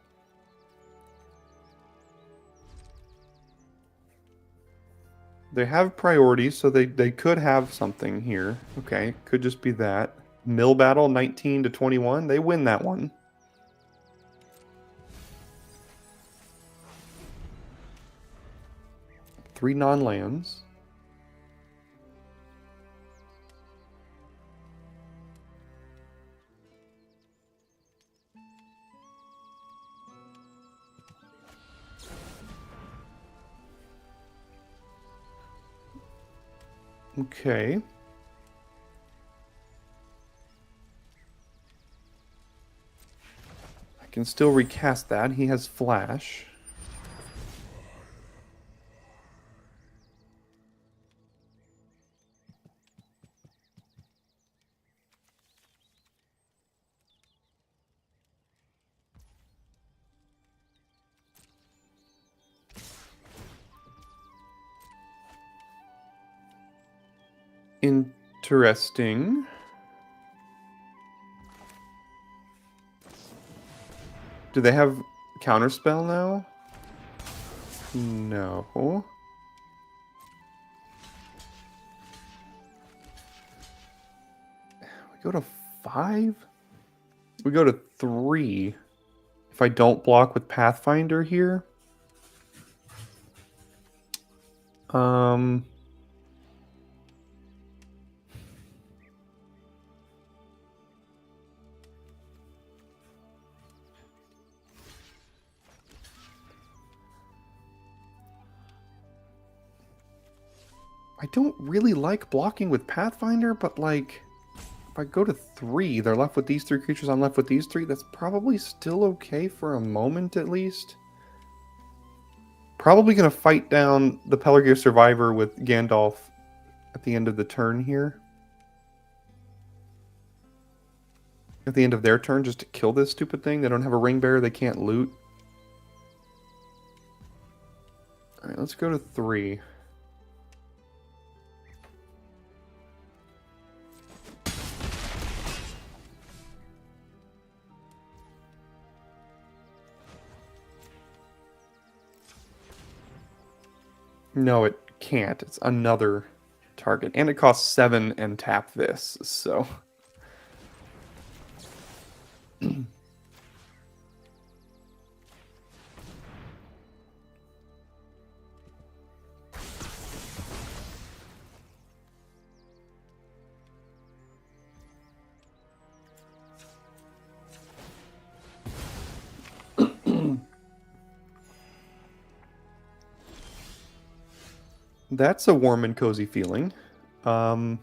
They have priorities, so they could have something here. Okay, could just be that. Mill Battle, 19 to 21. They win that one. Three non-lands. Okay. I can still recast that. He has flash. Interesting. Do they have counterspell now? No. We go to 5? We go to 3. If I don't block with Pathfinder here. I don't really like blocking with Pathfinder, but like, if I go to 3, they're left with these 3 creatures, I'm left with these 3, that's probably still okay for a moment at least. Probably going to fight down the Pelargir Survivor with Gandalf at the end of the turn here. At the end of their turn, just to kill this stupid thing. They don't have a ring bearer, they can't loot. Alright, let's go to 3. No, it can't. It's another target. And it costs 7 and tap this, so... That's a warm and cozy feeling. Go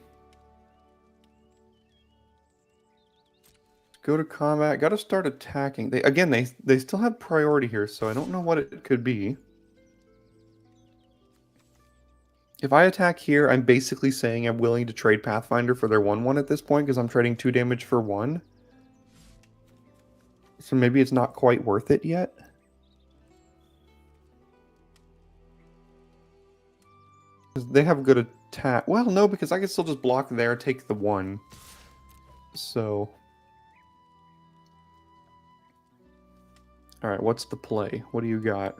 to combat. Got to start attacking. They still have priority here, so I don't know what it could be. If I attack here, I'm basically saying I'm willing to trade Pathfinder for their 1/1 at this point, because I'm trading 2 damage for 1. So maybe it's not quite worth it yet. They have good attack. Well, no, because I can still just block there, take the 1. So... Alright, what's the play? What do you got?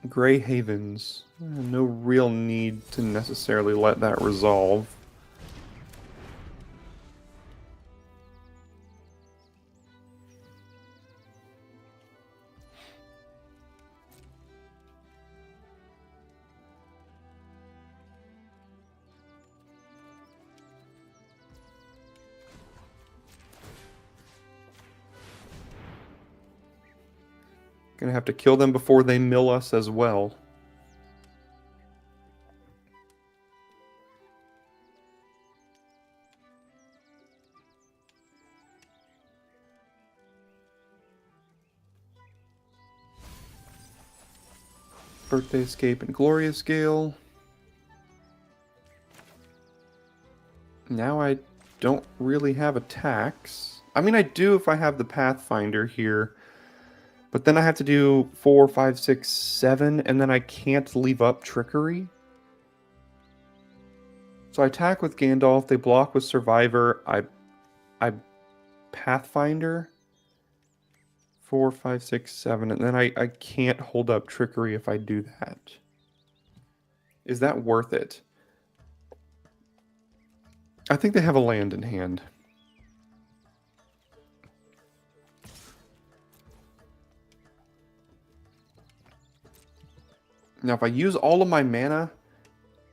Grey Havens. No real need to necessarily let that resolve. Gonna have to kill them before they mill us as well. Birthday Escape and Glorious Gale. Now I don't really have attacks. I mean, I do if I have the Pathfinder here. But then I have to do 4, 5, 6, 7, and then I can't leave up Trickery. So I attack with Gandalf, they block with Survivor, I Pathfinder. 4, 5, 6, 7, and then I can't hold up Trickery if I do that. Is that worth it? I think they have a land in hand. Now, if I use all of my mana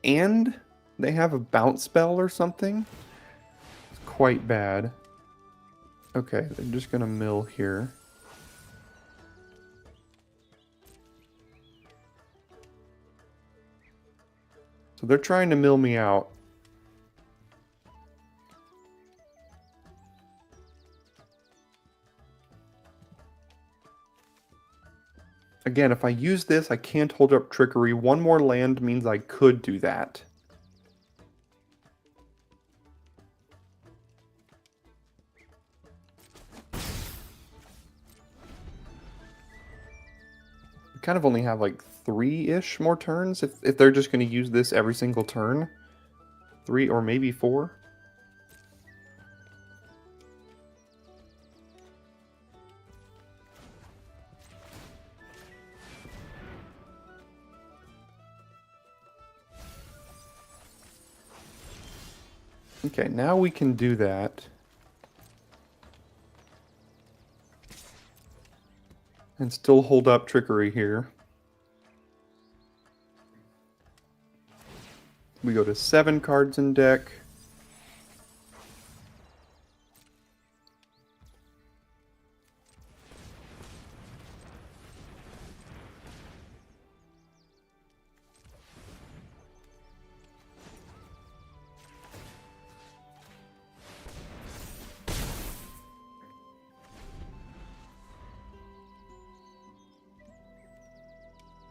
and they have a bounce spell or something, it's quite bad. Okay, they're just gonna mill here. So they're trying to mill me out. Again, if I use this, I can't hold up Trickery. One more land means I could do that. I kind of only have like 3-ish more turns if they're just going to use this every single turn. 3 or maybe 4. Okay, now we can do that. And still hold up Trickery here. We go to 7 cards in deck.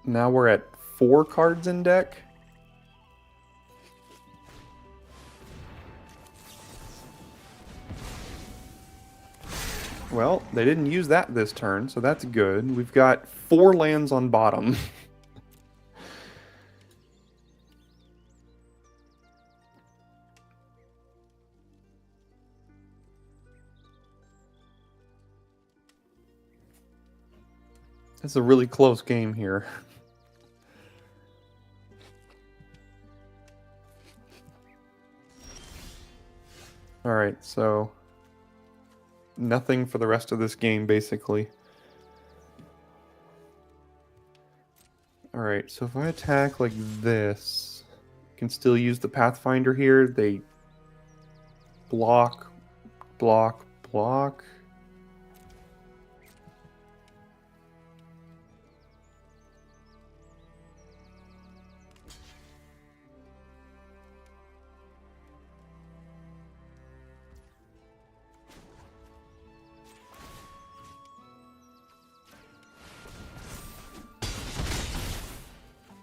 Now we're at 4 cards in deck. Well, they didn't use that this turn, so that's good. We've got 4 lands on bottom. It's a really close game here. Alright, so nothing for the rest of this game, basically. Alright, so if I attack like this, I can still use the Pathfinder here. They block, block, block.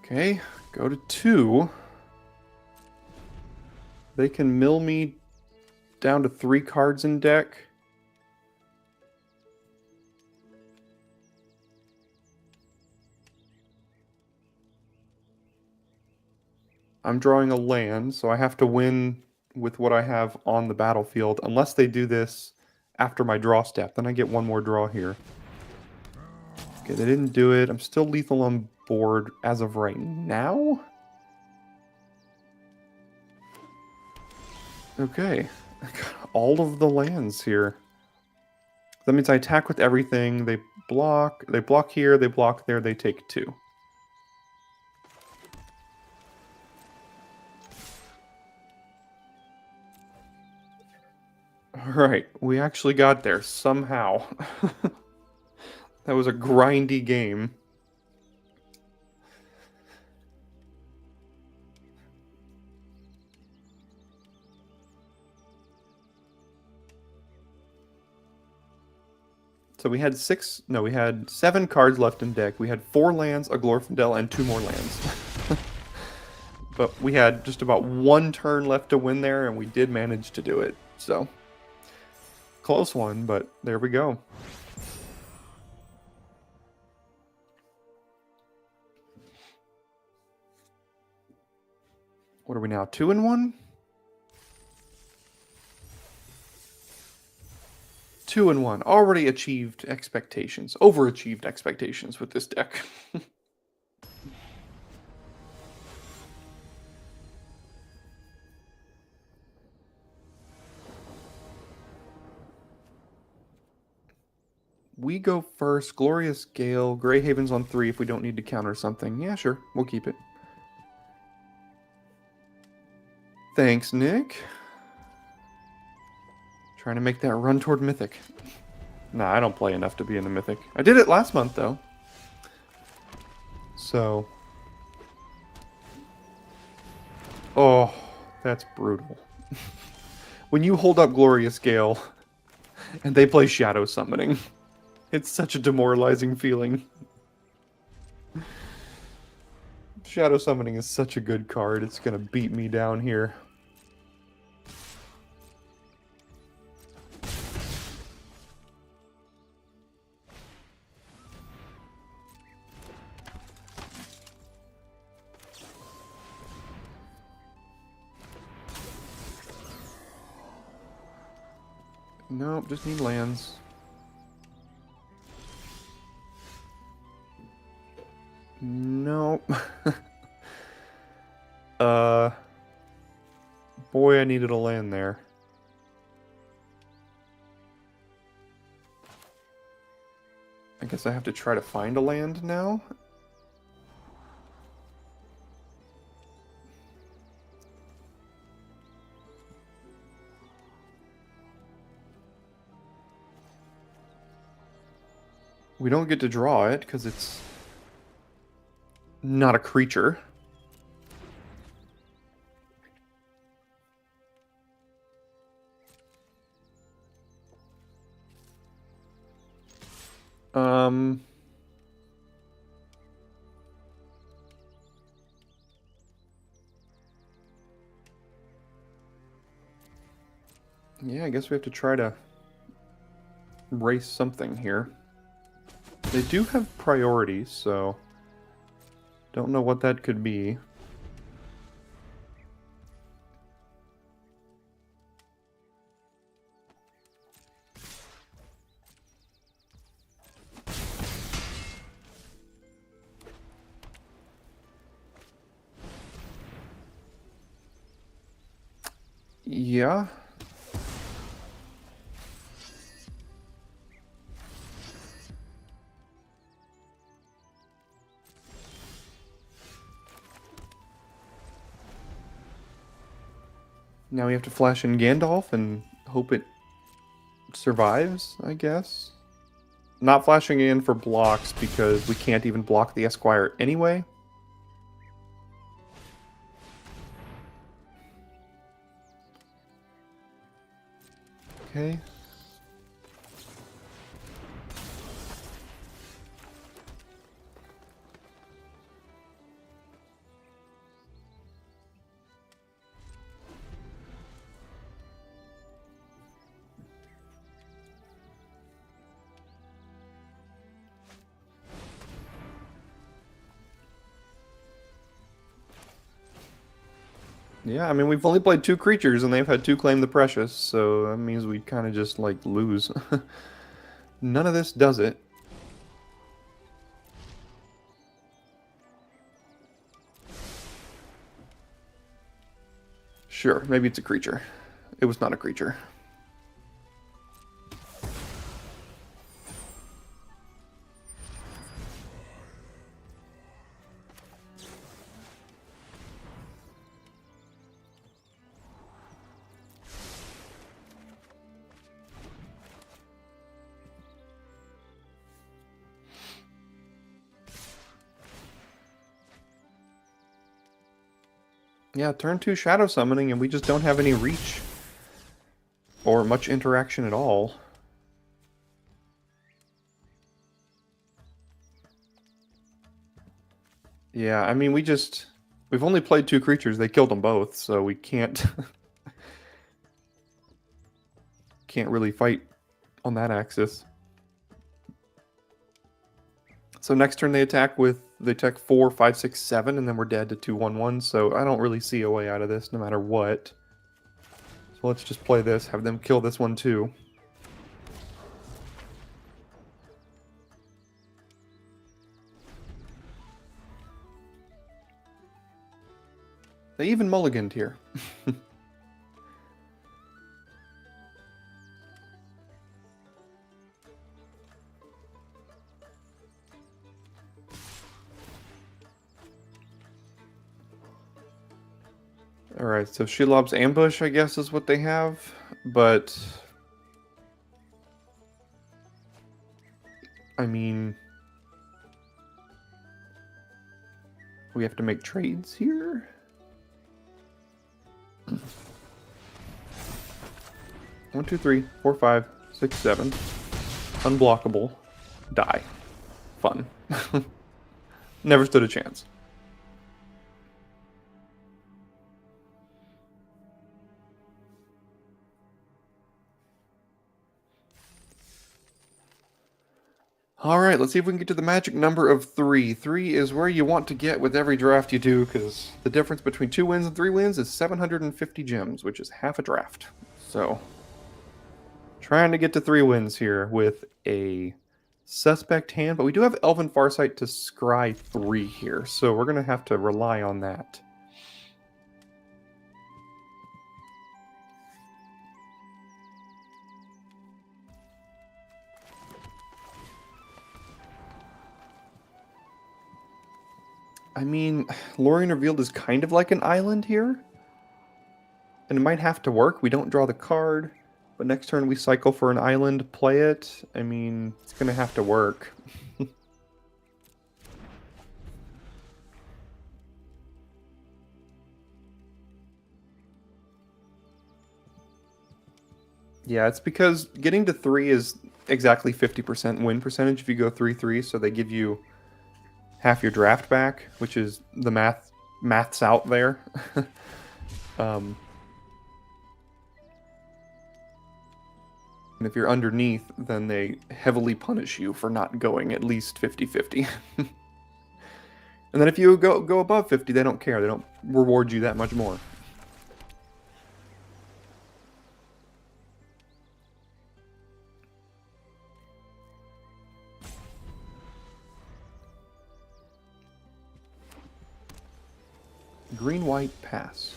Okay, go to 2. They can mill me down to 3 cards in deck. I'm drawing a land, so I have to win with what I have on the battlefield, unless they do this after my draw step. Then I get 1 more draw here. Okay, they didn't do it. I'm still lethal on board as of right now. Okay, I got all of the lands here. That means I attack with everything. They block here, they block there, they take 2. Alright, we actually got there somehow. That was a grindy game. So we had 7 cards left in deck. We had 4 lands, a Glorfindel, and 2 more lands. But we had just about 1 turn left to win there, and we did manage to do it. So, close one, but there we go. What are we now, 2-1? 2-1. Already achieved expectations. Overachieved expectations with this deck. We go first. Glorious Gale. Greyhaven's on 3 if we don't need to counter something. Yeah, sure. We'll keep it. Thanks, Nick. Trying to make that run toward Mythic. Nah, I don't play enough to be in the Mythic. I did it last month, though. So... Oh, that's brutal. When you hold up Glorious Gale, and they play Shadow Summoning, it's such a demoralizing feeling. Shadow Summoning is such a good card, it's gonna beat me down here. Nope, just need lands. Nope. Boy, I needed a land there. I guess I have to try to find a land now? We don't get to draw it, because it's not a creature. Yeah, I guess we have to try to race something here. They do have priorities, so don't know what that could be. Yeah. Now we have to flash in Gandalf and hope it survives, I guess. Not flashing in for blocks because we can't even block the Esquire anyway. Okay. Yeah, I mean, we've only played 2 creatures, and they've had 2 claim the precious, so that means we kind of just, like, lose. None of this does it. Sure, maybe it's a creature. It was not a creature. Yeah, turn 2 Shadow Summoning, and we just don't have any reach. Or much interaction at all. Yeah, I mean, we've only played 2 creatures. They killed them both, so we can't... can't really fight on that axis. So next turn they attack 4, 5, 6, 7, and then we're dead to 2/1/1. So I don't really see a way out of this no matter what. So let's just play this, have them kill this one too. They even mulliganed here. Alright, so Shelob's Ambush, I guess, is what they have. But I mean, we have to make trades here. 1, 2, 3, 4, 5, 6, 7. Unblockable. Die. Fun. Never stood a chance. Alright, let's see if we can get to the magic number of 3. 3 is where you want to get with every draft you do, because the difference between 2 wins and 3 wins is 750 gems, which is half a draft. So, trying to get to 3 wins here with a suspect hand, but we do have Elven Farsight to scry 3 here, so we're going to have to rely on that. I mean, Lorien Revealed is kind of like an island here. And it might have to work. We don't draw the card, but next turn we cycle for an island, play it. I mean, it's going to have to work. Yeah, it's because getting to 3 is exactly 50% win percentage if you go 3-3, so they give you half your draft back, which is the math's out there. And if you're underneath, then they heavily punish you for not going at least 50-50. And then if you go above 50, they don't care. They don't reward you that much more. Green-white pass.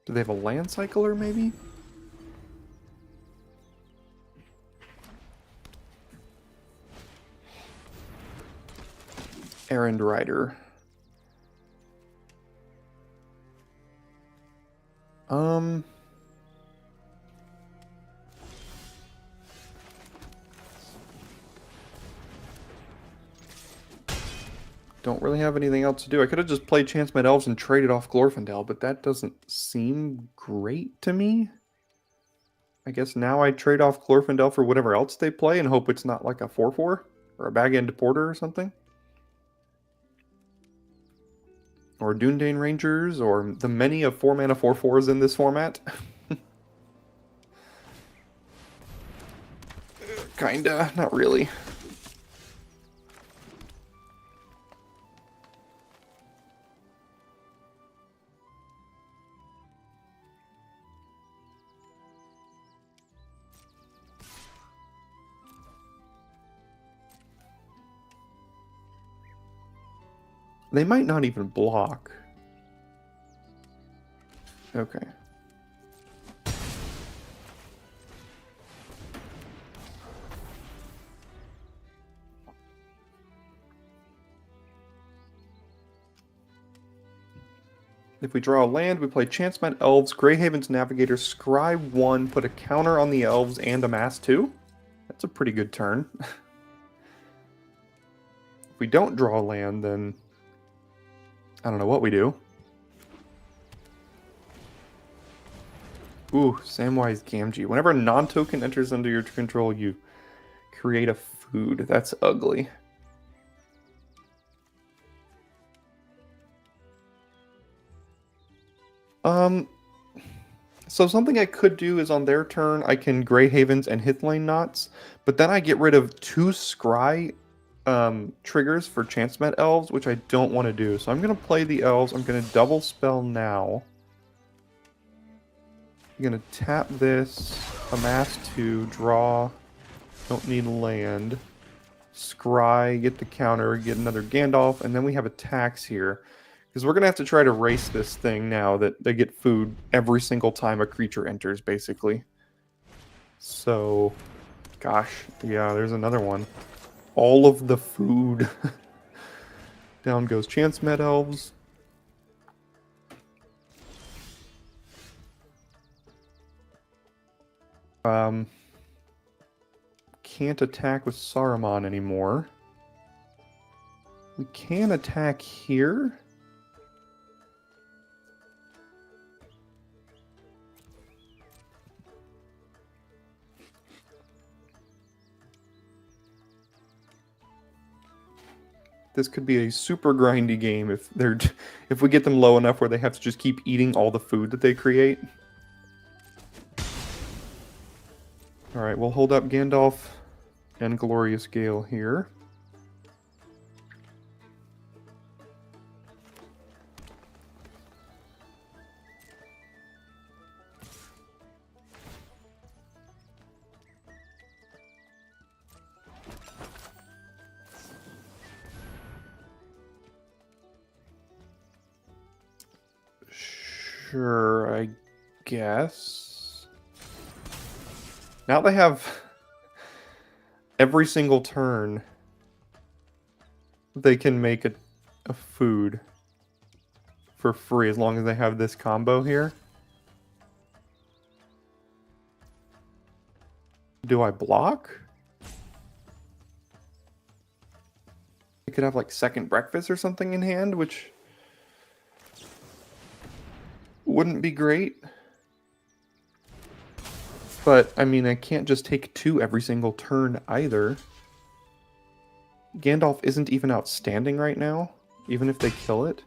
Do they have a land cycler, maybe? Errand Rider. Don't really have anything else to do. I could have just played Chance-Met Elves and traded off Glorfindel, but that doesn't seem great to me. I guess now I trade off Glorfindel for whatever else they play and hope it's not like a 4-4 or a Bag-End Porter or something. Or Dundane Rangers, or the many of 4-mana 4-4s in this format. Kinda, not really. They might not even block. Okay. If we draw a land, we play Chance-Met Elves, Greyhaven's Navigator, Scry 1, put a counter on the Elves, and amass 2. That's a pretty good turn. If we don't draw a land, then I don't know what we do. Ooh, Samwise Gamgee. Whenever a non-token enters under your control, you create a food. That's ugly. So something I could do is on their turn, I can Greyhavens and Hithlane Knots, but then I get rid of 2 Scry triggers for Chance-Met Elves, which I don't want to do. So I'm going to play the Elves. I'm going to double spell now. I'm going to tap this, amass 2, draw, don't need land, Scry, get the counter, get another Gandalf, and then we have a tax here. Because we're going to have to try to race this thing now that they get food every single time a creature enters, basically. So Gosh, yeah, there's another one. All of the food. Down goes Chance Med Elves. Can't attack with Saruman anymore. We can attack here. This could be a super grindy game if we get them low enough where they have to just keep eating all the food that they create. Alright, we'll hold up Gandalf and Glorious Gale here. Sure, I guess. Now they have every single turn they can make a food for free as long as they have this combo here. Do I block? I could have like second breakfast or something in hand, which wouldn't be great. But, I mean, I can't just take 2 every single turn either. Gandalf isn't even outstanding right now, even if they kill it.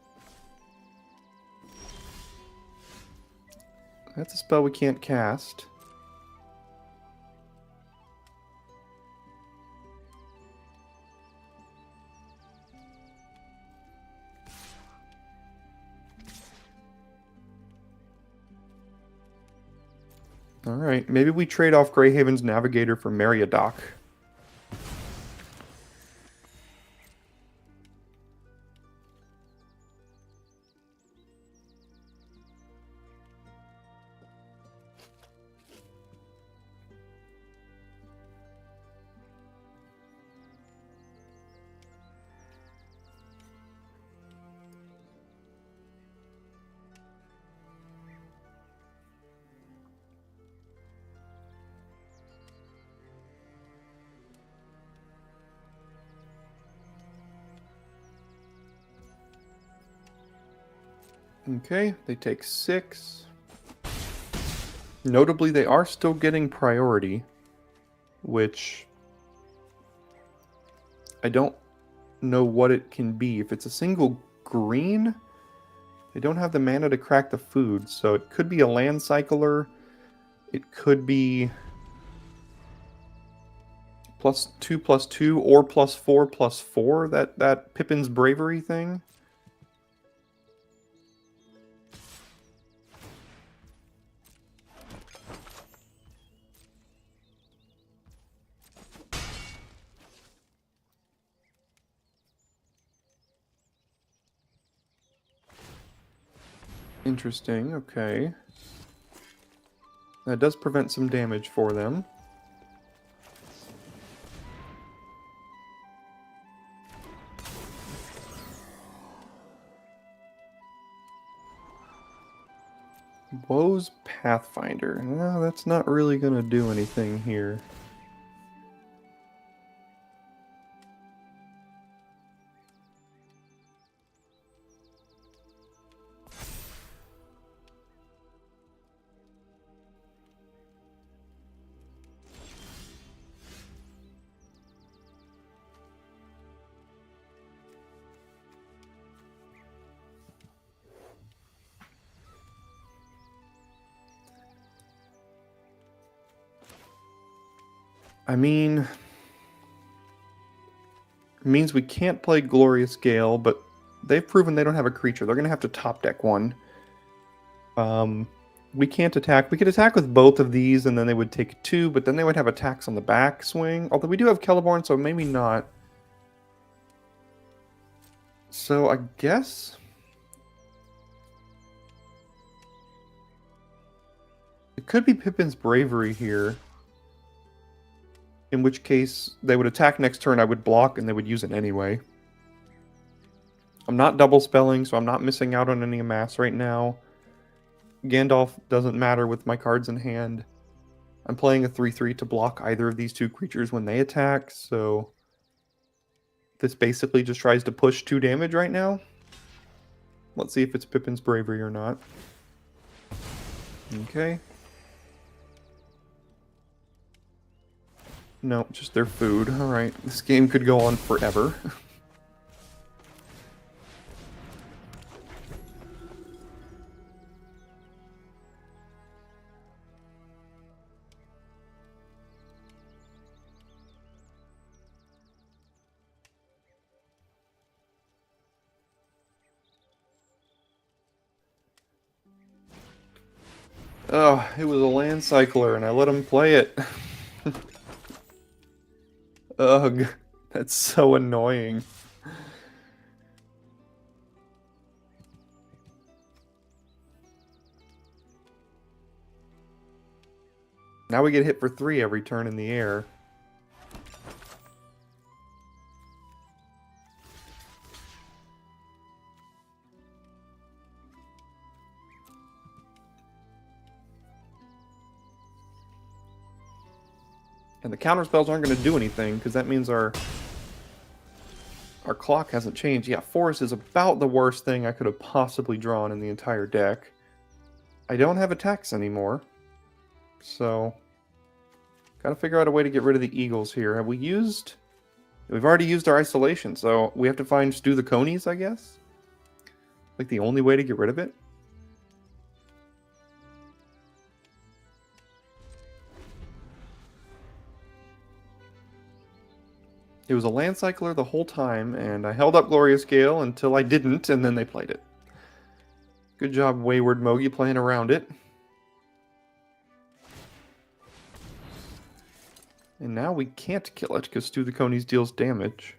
That's a spell we can't cast. Alright, maybe we trade off Greyhaven's Navigator for Meriadoc. Okay, they take 6. Notably, they are still getting priority, which I don't know what it can be. If it's a single green, they don't have the mana to crack the food, so it could be a land cycler. It could be +2/+2 or +4/4, that Pippin's Bravery thing. Interesting, okay. That does prevent some damage for them. Woe's Pathfinder. No, that's not really going to do anything here. I mean, it means we can't play Glorious Gale, but they've proven they don't have a creature. They're going to have to top deck one. We can't attack. We could attack with both of these, and then they would take 2, but then they would have attacks on the back swing. Although we do have Celeborn, so maybe not. So I guess it could be Pippin's Bravery here. In which case, they would attack next turn, I would block, and they would use it anyway. I'm not double spelling, so I'm not missing out on any amass right now. Gandalf doesn't matter with my cards in hand. I'm playing a 3/3 to block either of these two creatures when they attack, so this basically just tries to push 2 damage right now. Let's see if it's Pippin's Bravery or not. Okay. No, just their food. Alright, this game could go on forever. Oh, it was a land cycler and I let him play it. Ugh, that's so annoying. Now we get hit for 3 every turn in the air. And the counter spells aren't going to do anything, because that means our clock hasn't changed. Yeah, Forest is about the worst thing I could have possibly drawn in the entire deck. I don't have attacks anymore, so gotta figure out a way to get rid of the Eagles here. Have we used... We've already used our isolation, so we have to find Stew the Conies, I guess? Like the only way to get rid of it? It was a land cycler the whole time, and I held up Glorious Gale until I didn't, and then they played it. Good job, Wayward Mogi, playing around it. And now we can't kill it, because Stew the Conies deals damage.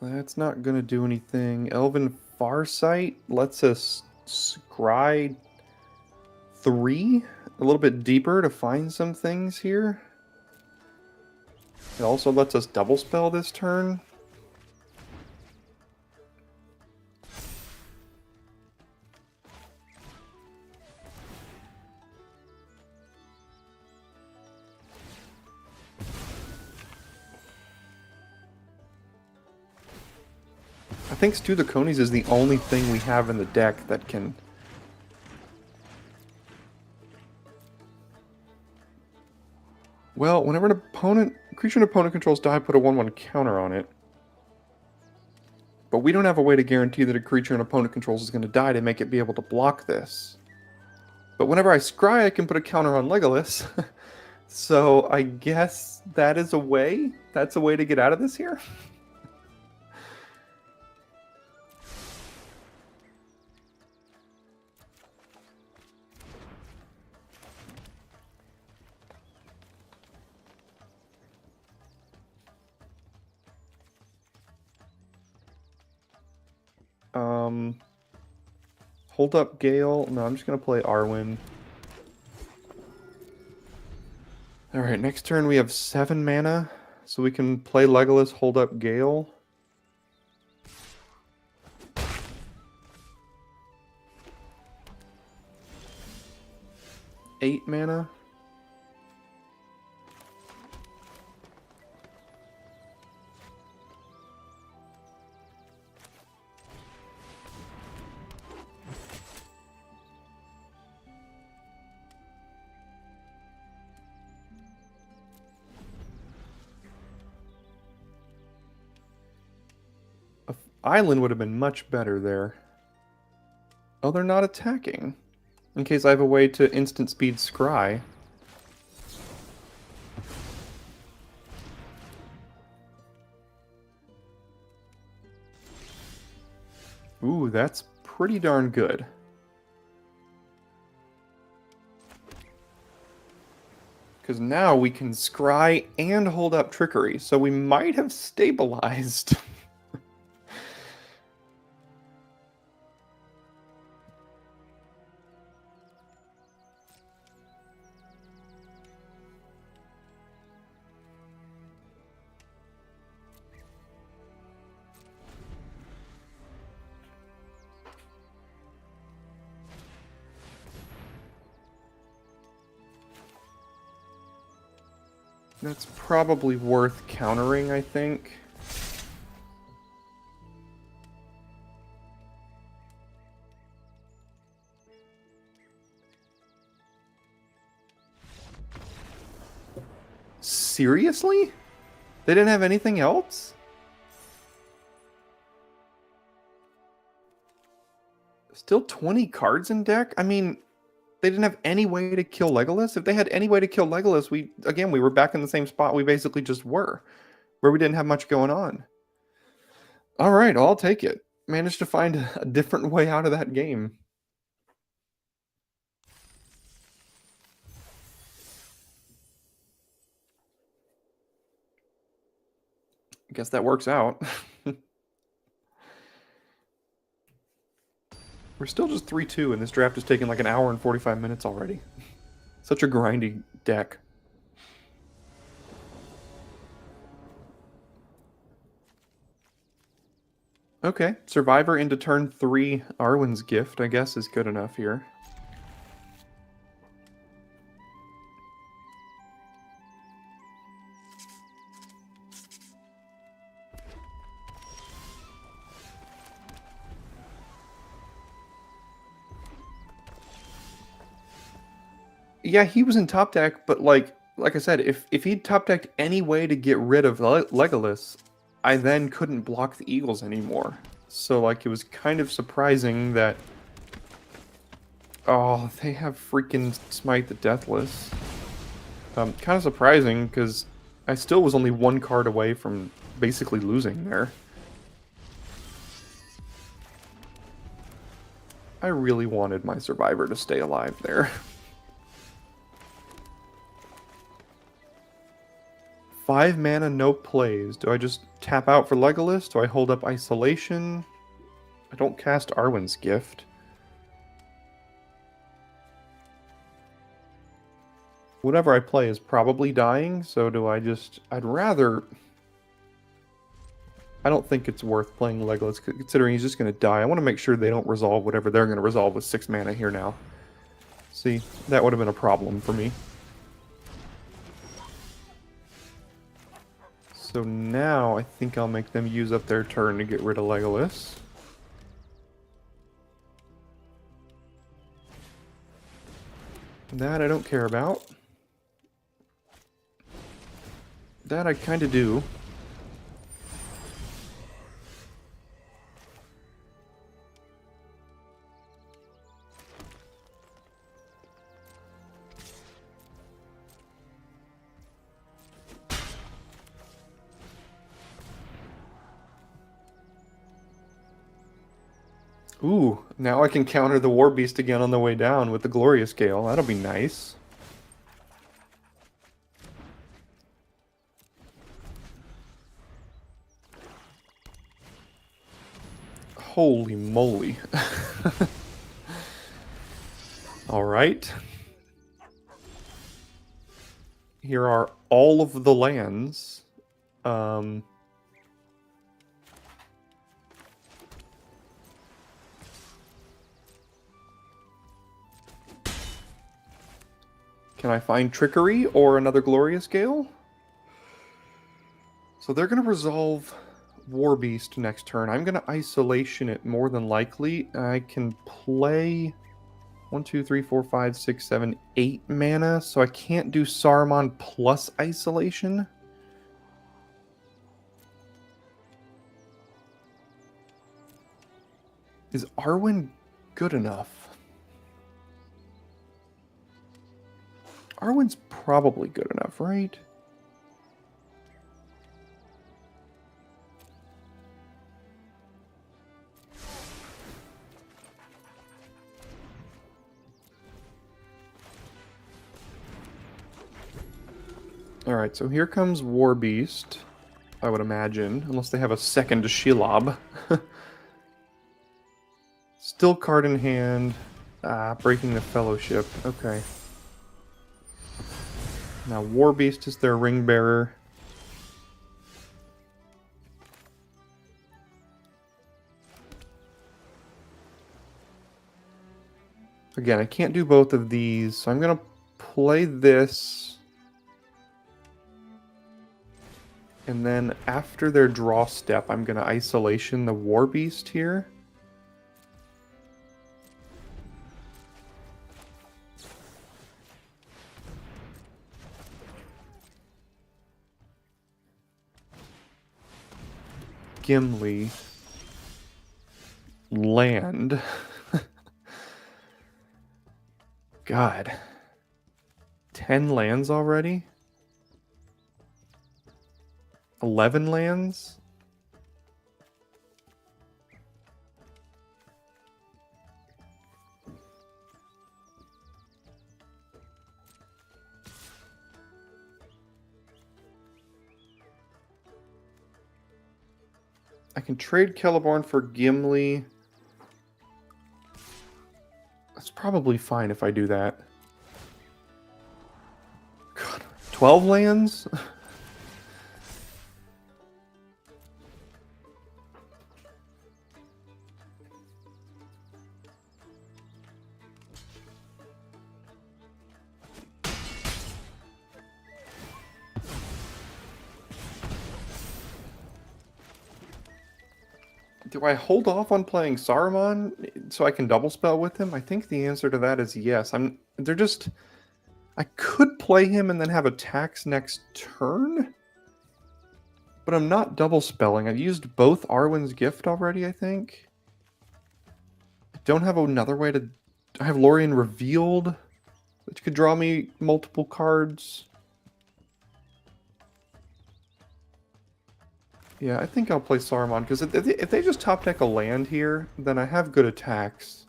That's not going to do anything. Elven Farsight lets us scry 3 a little bit deeper to find some things here. It also lets us double spell this turn. I think Stew the Conies is the only thing we have in the deck that can... Well, whenever creature an opponent controls die, put a 1/1 counter on it. But we don't have a way to guarantee that a creature an opponent controls is going to die to make it be able to block this. But whenever I scry, I can put a counter on Legolas. So I guess that is a way? That's a way to get out of this here? Hold up Gale. No, I'm just going to play Arwen. Alright, next turn we have 7 mana. So we can play Legolas, hold up Gale. Eight mana. Island would have been much better there. Oh, they're not attacking. In case I have a way to instant speed Scry. Ooh, that's pretty darn good. Because now we can Scry and hold up Trickery, so we might have stabilized. That's probably worth countering, I think. Seriously? They didn't have anything else? Still 20 cards in deck? I mean, they didn't have any way to kill Legolas? If they had any way to kill Legolas, we were back in the same spot we basically just were, where we didn't have much going on. All right, I'll take it. Managed to find a different way out of that game. I guess that works out. We're still just 3-2, and this draft has taken like an hour and 45 minutes already. Such a grindy deck. Okay, Survivor into turn 3. Arwen's Gift, I guess, is good enough here. Yeah, he was in top deck, but like I said, if he'd top decked any way to get rid of Legolas, I then couldn't block the Eagles anymore. So like it was kind of surprising that. Oh, they have freaking Smite the Deathless. Kind of surprising because I still was only one card away from basically losing there. I really wanted my Survivor to stay alive there. 5 mana, no plays. Do I just tap out for Legolas? Do I hold up Isolation? I don't cast Arwen's Gift. Whatever I play is probably dying, so do I just... I'd rather... I don't think it's worth playing Legolas, considering he's just going to die. I want to make sure they don't resolve whatever they're going to resolve with 6 mana here now. See, that would have been a problem for me. So now I think I'll make them use up their turn to get rid of Legolas. That I don't care about. That I kind of do. Ooh, now I can counter the War Beast again on the way down with the Glorious Gale. That'll be nice. Holy moly. All right. Here are all of the lands. Can I find Trickery or another Glorious Gale? So they're going to resolve War Beast next turn. I'm going to Isolation it more than likely. I can play 1, 2, 3, 4, 5, 6, 7, 8 mana, so I can't do Saruman plus Isolation. Is Arwen good enough? Arwen's probably good enough, right? Alright, so here comes Warbeast, I would imagine, unless they have a second Shelob. Still card in hand. Breaking the Fellowship. Okay. Now Warbeast is their ring bearer. Again, I can't do both of these, so I'm going to play this. And then after their draw step, I'm going to isolation the Warbeast here. Gimli. Land. God. 10 lands already? 11 lands? I can trade Celeborn for Gimli. That's probably fine if I do that. God, 12 lands? Do I hold off on playing Saruman so I can double spell with him? I think the answer to that is yes. I could play him and then have attacks next turn, but I'm not double spelling. I've used both Arwen's Gift already, I think. I don't have another way to... I have Lorien Revealed, which could draw me multiple cards. Yeah, I think I'll play Saruman, because if they just top deck a land here, then I have good attacks.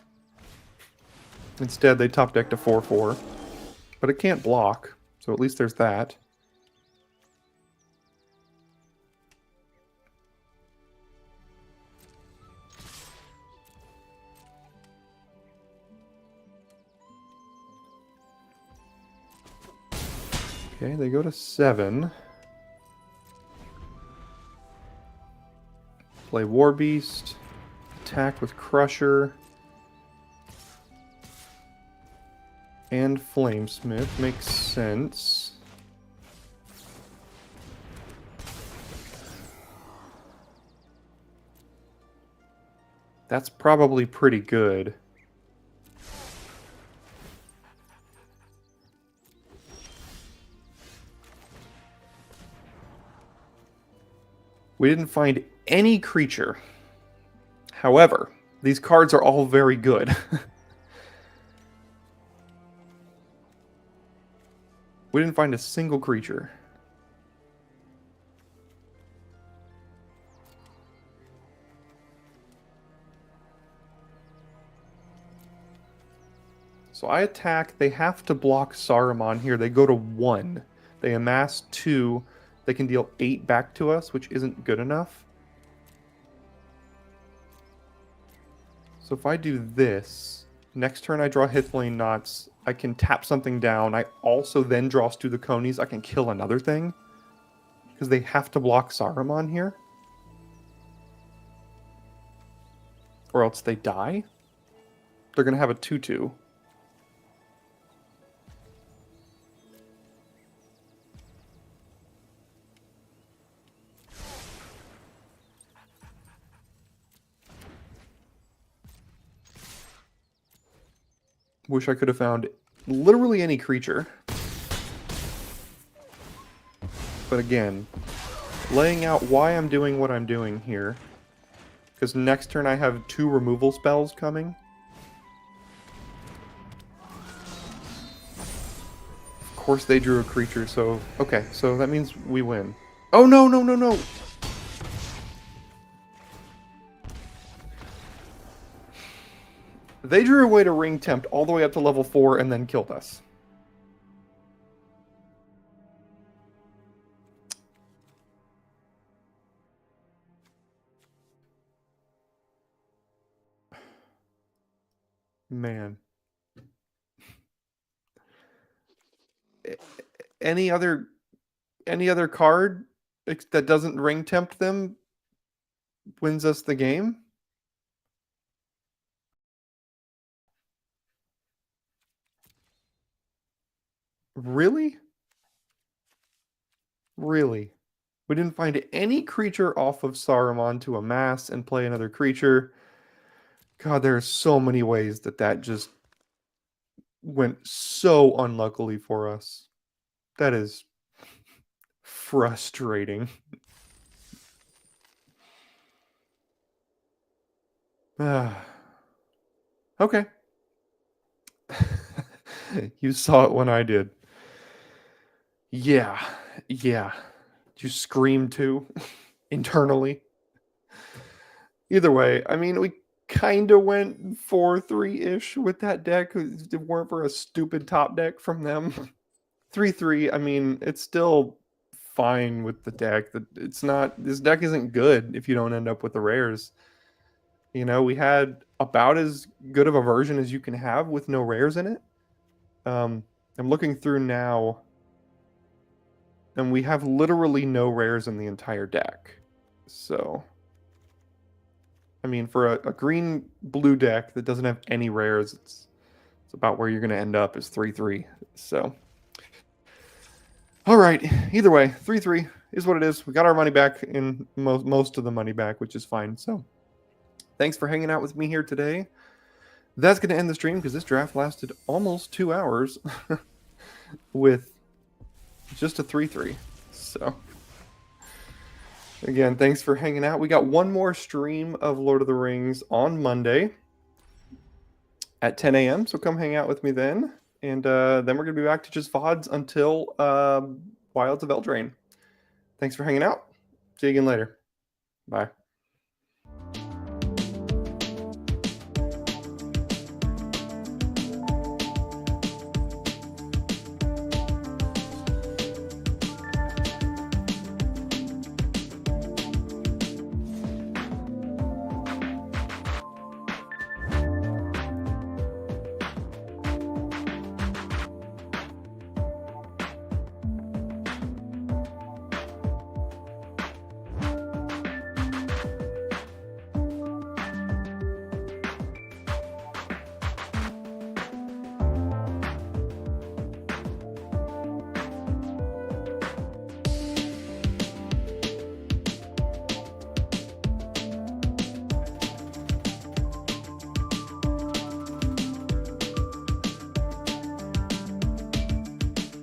Instead, they top decked a 4/4. But it can't block, so at least there's that. Okay, they go to 7. Play Warbeast. Attack with Crusher. And Flamesmith. Makes sense. That's probably pretty good. We didn't find any creature. However, these cards are all very good. We didn't find a single creature. So I attack. They have to block Saruman here. They go to 1. They amass 2. They can deal 8 back to us, which isn't good enough. So if I do this, next turn I draw Hithlane Knots. I can tap something down. I also then draw Stu the Conies. I can kill another thing. Because they have to block Saruman here. Or else they die. They're going to have a 2/2. Wish I could have found literally any creature. But again, laying out why I'm doing what I'm doing here. because next turn I have 2 removal spells coming. Of course they drew a creature, so... Okay, so that means we win. Oh, no, no, no, no! They drew a way to ring tempt all the way up to level 4 and then killed us. Man. Any other card that doesn't ring tempt them wins us the game? Really? Really? We didn't find any creature off of Saruman to amass and play another creature. God, there are so many ways that just went so unluckily for us. That is frustrating. Okay. You saw it when I did. Yeah. Yeah. Did you scream too? Internally? Either way, I mean, we kind of went 4-3-ish with that deck. If it weren't for a stupid top deck from them. 3-3, I mean, it's still fine with the deck. It's not... This deck isn't good if you don't end up with the rares. You know, we had about as good of a version as you can have with no rares in it. I'm looking through now, and we have literally no rares in the entire deck. So, I mean, for a green-blue deck that doesn't have any rares, it's about where you're going to end up is 3-3. So, all right. Either way, 3-3 is what it is. We got our money back, in most of the money back, which is fine. So, thanks for hanging out with me here today. That's going to end the stream because this draft lasted almost 2 hours with just a 3-3. So, again, thanks for hanging out. We got one more stream of Lord of the Rings on Monday at 10 a.m. So come hang out with me then. And then we're going to be back to just VODs until Wilds of Eldraine. Thanks for hanging out. See you again later. Bye.